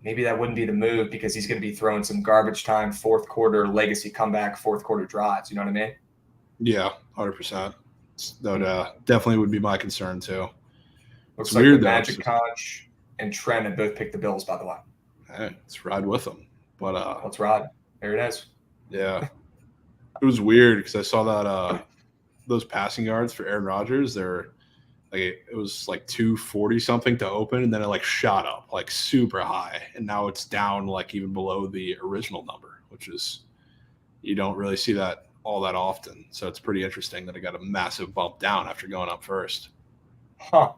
maybe that wouldn't be the move because he's going to be throwing some garbage time, fourth quarter legacy comeback, fourth quarter drives. You know what I mean? Yeah, 100%. That definitely would be my concern too. Looks like the Magic Conch and Trent have both picked the Bills, by the way. Hey, let's ride with them. But let's ride. There it is. Yeah. it was weird because I saw that those passing yards for Aaron Rodgers, they're like it was like 240 something to open, and then it like shot up like super high, and now it's down like even below the original number, which is you don't really see that all that often. So it's pretty interesting that it got a massive bump down after going up first. Huh.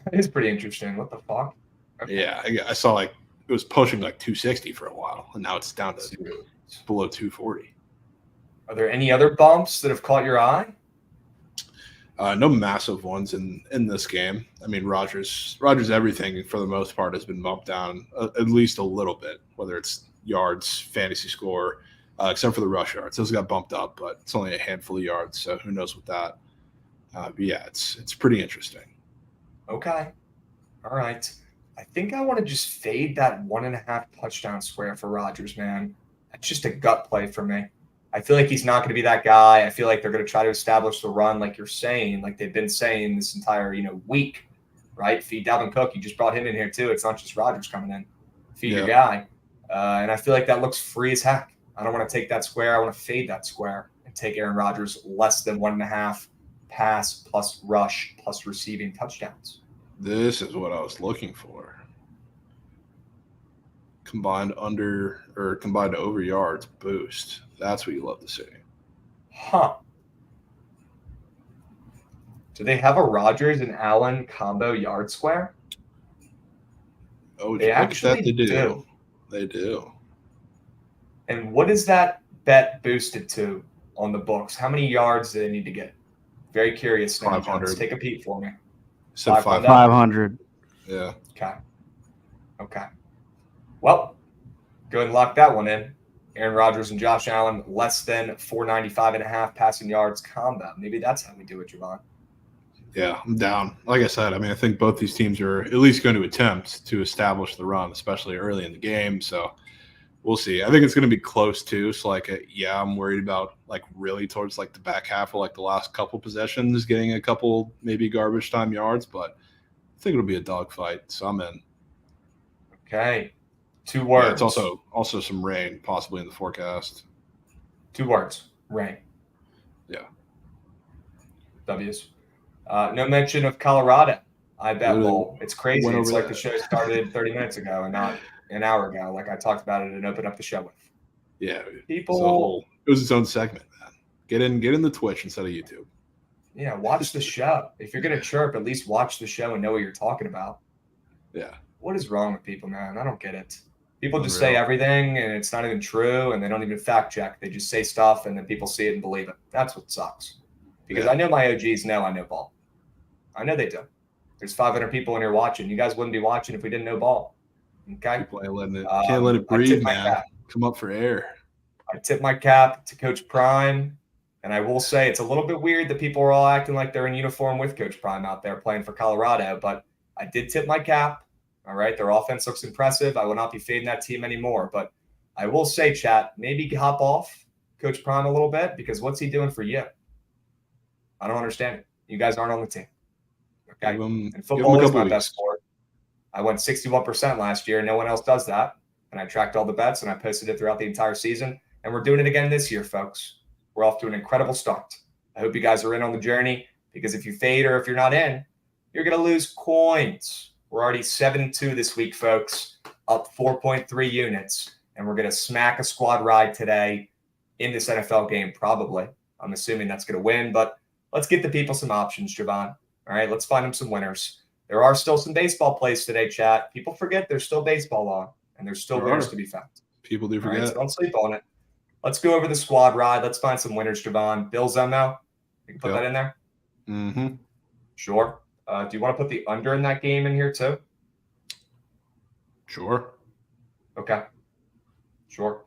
That is pretty interesting. What the fuck? Okay. Yeah, I saw like it was pushing like 260 for a while, and now it's down to below 240. Are there any other bumps that have caught your eye? No massive ones in this game. I mean, Rodgers everything for the most part has been bumped down at least a little bit, whether it's yards, fantasy score, except for the rush yards. Those got bumped up, but it's only a handful of yards, so who knows with that. But yeah, it's pretty interesting. Okay. All right. I think I want to just fade that 1.5 touchdown square for Rodgers, man. That's just a gut play for me. I feel like he's not going to be that guy. I feel like they're going to try to establish the run like you're saying, like they've been saying this entire, week, right? Feed Dalvin Cook. You just brought him in here too. It's not just Rodgers coming in. Feed your guy. And I feel like that looks free as heck. I don't want to take that square. I want to fade that square and take Aaron Rodgers less than 1.5 pass plus rush plus receiving touchdowns. This is what I was looking for. Combined over yards boost. That's what you love to see. Huh. Do they have a Rodgers and Allen combo yard square? Oh, they actually do. They do. And what is that bet boosted to on the books? How many yards do they need to get? Very curious now. 500. Take a peek for me. 500. Yeah. Okay. Well, go ahead and lock that one in. Aaron Rodgers and Josh Allen, less than 495.5 passing yards combo. Maybe that's how we do it, Javon. Yeah, I'm down. Like I said, I mean, I think both these teams are at least going to attempt to establish the run, especially early in the game. So we'll see. I think it's going to be close too. So I'm worried about really towards the back half or the last couple possessions getting a couple maybe garbage time yards, but I think it'll be a dogfight. So I'm in. Okay. 2 words. Yeah, it's also some rain possibly in the forecast. 2 words. Rain. Yeah. W's. No mention of Colorado. I bet bowl. It's crazy. It's like the show started 30 minutes ago and not an hour ago, like I talked about it and opened up the show with. Yeah. People. So it was its own segment, man. Get in the Twitch instead of YouTube. Yeah, watch the show. If you're gonna chirp, at least watch the show and know what you're talking about. Yeah. What is wrong with people, man? I don't get it. People just say everything and it's not even true and they don't even fact check. They just say stuff and then people see it and believe it. That's what sucks. Because I know my OGs know I know ball. I know they do. There's 500 people in here watching. You guys wouldn't be watching if we didn't know ball. Okay? People can't let it breathe, man. Come up for air. I tip my cap to Coach Prime. And I will say it's a little bit weird that people are all acting like they're in uniform with Coach Prime out there playing for Colorado. But I did tip my cap. All right, their offense looks impressive. I will not be fading that team anymore. But I will say, chat, maybe hop off Coach Prime a little bit because what's he doing for you? I don't understand it. You guys aren't on the team. Okay, and football is my best sport. I went 61% last year. No one else does that. And I tracked all the bets and I posted it throughout the entire season. And we're doing it again this year, folks. We're off to an incredible start. I hope you guys are in on the journey because if you fade or if you're not in, you're going to lose coins. We're already 7-2 this week, folks, up 4.3 units. And we're going to smack a squad ride today in this NFL game, probably. I'm assuming that's going to win. But let's get the people some options, Javon. All right, let's find them some winners. There are still some baseball plays today, chat. People forget there's still baseball on, and there's still winners to be found. People do forget. Right, so don't sleep on it. Let's go over the squad ride. Let's find some winners, Javon. Bill Zemo, you can put that in there? Mm-hmm. Sure. Do you want to put the under in that game in here too? Sure. Okay. Sure.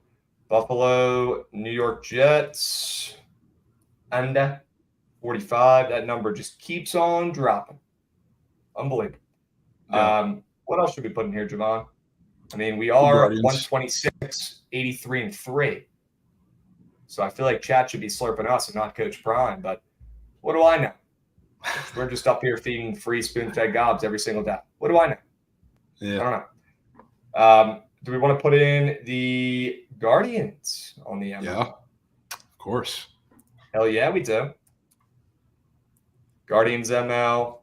Buffalo, New York Jets, under 45. That number just keeps on dropping. Unbelievable. Yeah. What else should we put in here, Javon? I mean, we are Guardians. 126, 83, and 3. So I feel like chat should be slurping us and not Coach Prime, but what do I know? We're just up here feeding free spoon-fed gobs every single day. What do I know? Yeah. I don't know. Do we want to put in the Guardians on the ML? Yeah. Of course. Hell yeah, we do. Guardians ML.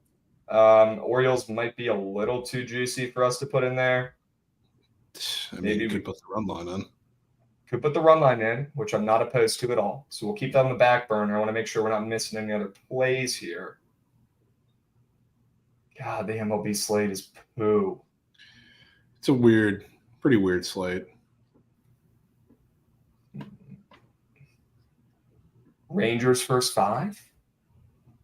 Orioles might be a little too juicy for us to put in there. I mean, maybe you could put the run line in. Could put the run line in, which I'm not opposed to at all. So we'll keep that on the back burner. I want to make sure we're not missing any other plays here. God, the MLB slate is poo. It's a pretty weird slate. Rangers first 5?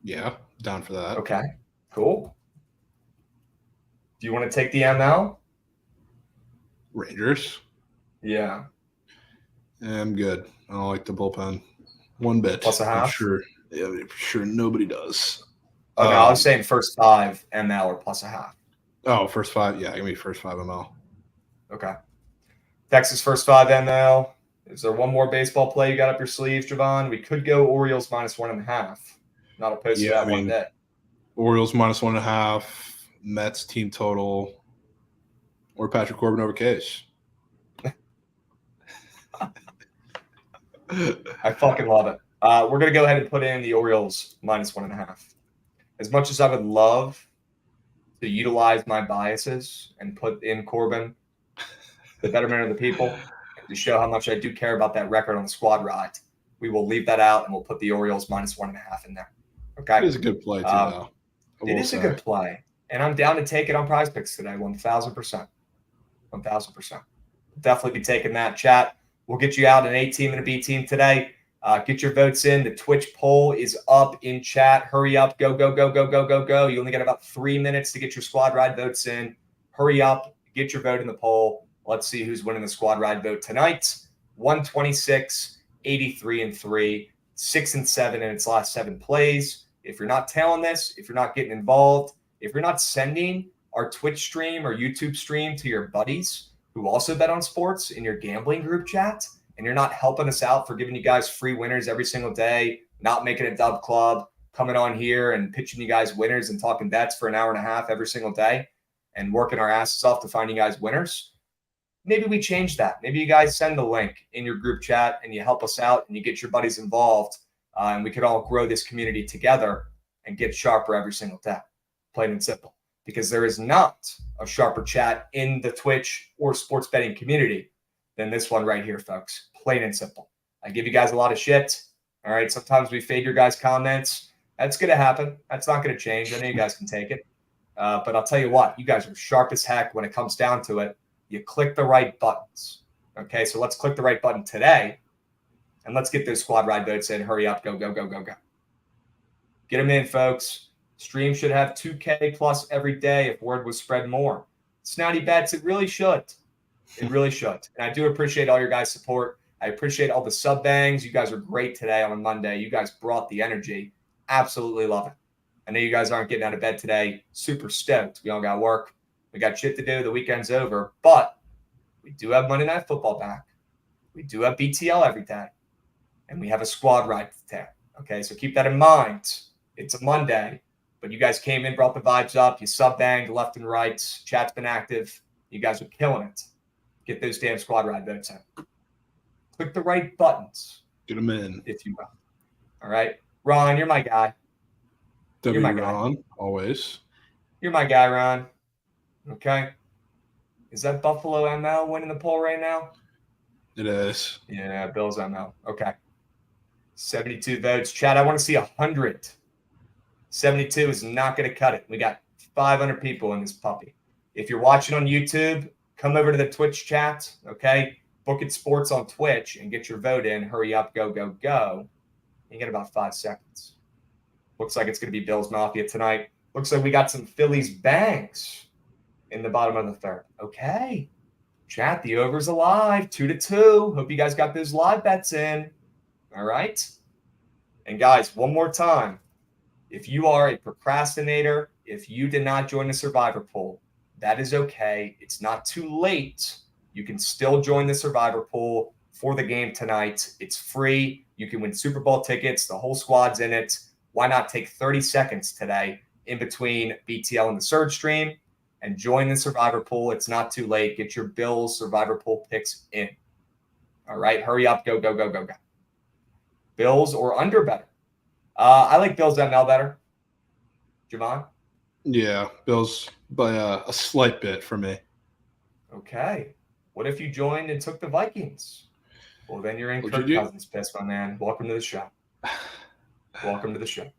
Yeah, down for that. Okay, cool. Do you want to take the ML? Rangers? Yeah. I'm good. I don't like the bullpen one bit. Plus a half? I'm sure nobody does. Okay, I was saying first 5 ML or plus a half. Oh, first 5? Yeah, give me first 5 ML. Okay. Texas first 5 ML. Is there one more baseball play you got up your sleeves, Javon? We could go Orioles -1.5. Not opposed to that one bit. Orioles -1.5, Mets team total, or Patrick Corbin over Case. I fucking love it. We're going to go ahead and put in the Orioles -1.5. As much as I would love to utilize my biases and put in Corbin, the betterment of the people, to show how much I do care about that record on the squad ride, we will leave that out and we'll put the Orioles -1.5 in there. Okay. It is a good play, too, though. It is a good play. And I'm down to take it on Prize Picks today, 1,000%. 1,000%. Definitely be taking that, chat. We'll get you out an A team and a B team today. Get your votes in. The Twitch poll is up in chat. Hurry up. Go, go, go, go, go, go, go. You only got about 3 minutes to get your squad ride votes in. Hurry up. Get your vote in the poll. Let's see who's winning the squad ride vote tonight. 126, 83 and 3, 6 and 7 in its last 7 plays. If you're not tailing this, if you're not getting involved, if you're not sending our Twitch stream or YouTube stream to your buddies who also bet on sports in your gambling group chat, and you're not helping us out for giving you guys free winners every single day, not making a dub club, coming on here and pitching you guys winners and talking bets for an hour and a half every single day and working our asses off to find you guys winners, maybe we change that. Maybe you guys send the link in your group chat and you help us out and you get your buddies involved, and we could all grow this community together and get sharper every single day, plain and simple. Because there is not a sharper chat in the Twitch or sports betting community than this one right here, folks. Plain and simple. I give you guys a lot of shit. All right. Sometimes we fade your guys' comments. That's going to happen. That's not going to change. I know you guys can take it. But I'll tell you what, you guys are sharp as heck when it comes down to it. You click the right buttons. Okay. So let's click the right button today. And let's get those squad ride votes in. Hurry up. Go, go, go, go, go. Get them in, folks. Stream should have 2K plus every day if word was spread more. Snotty bets, it really should. It really should. And I do appreciate all your guys' support. I appreciate all the sub bangs. You guys are great today on a Monday. You guys brought the energy. Absolutely love it. I know you guys aren't getting out of bed today. Super stoked. We all got work. We got shit to do. The weekend's over. But we do have Monday Night Football back. We do have BTL every day. And we have a squad ride today. Okay, so keep that in mind. It's a Monday. But you guys came in, brought the vibes up. You sub-banged left and right. Chat's been active. You guys are killing it. Get those damn squad ride votes in. Click the right buttons. Get them in. If you will. All right. Ron, you're my guy. You're my Ron, always. You're my guy, Ron. Okay. Is that Buffalo ML winning the poll right now? It is. Yeah, Bills ML. Okay. 72 votes. Chat, I want to see 100. 72 is not going to cut it. We got 500 people in this puppy. If you're watching on YouTube, come over to the Twitch chat, okay? Book It Sports on Twitch and get your vote in. Hurry up, go, go, go. You get about 5 seconds. Looks like it's going to be Bills Mafia tonight. Looks like we got some Phillies bangs in the bottom of the third. Okay. Chat, the over's alive. 2-2. Hope you guys got those live bets in. All right. And guys, one more time. If you are a procrastinator, if you did not join the Survivor pool, that is okay. It's not too late. You can still join the Survivor pool for the game tonight. It's free. You can win Super Bowl tickets. The whole squad's in it. Why not take 30 seconds today in between BTL and the Surge stream and join the Survivor pool? It's not too late. Get your Bills Survivor pool picks in. All right, hurry up. Go, go, go, go, go. Bills or under better? I like Bills ML better. Javon? Yeah, Bills by a slight bit for me. Okay. What if you joined and took the Vikings? Well, then you're in What'd Kirk you do? Cousins piss, my man. Welcome to the show. Welcome to the show.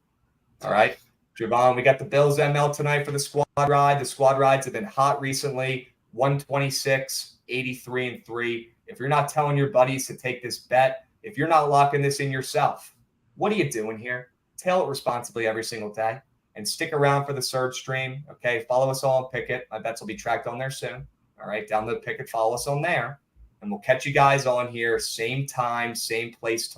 All right. Javon, we got the Bills ML tonight for the squad ride. The squad rides have been hot recently. 126, 83, and 3. If you're not telling your buddies to take this bet, if you're not locking this in yourself, what are you doing here? Tail it responsibly every single day and stick around for the Surge stream. Okay. Follow us all on Picket. My bets will be tracked on there soon. All right. Download Picket, follow us on there. And we'll catch you guys on here, same time, same place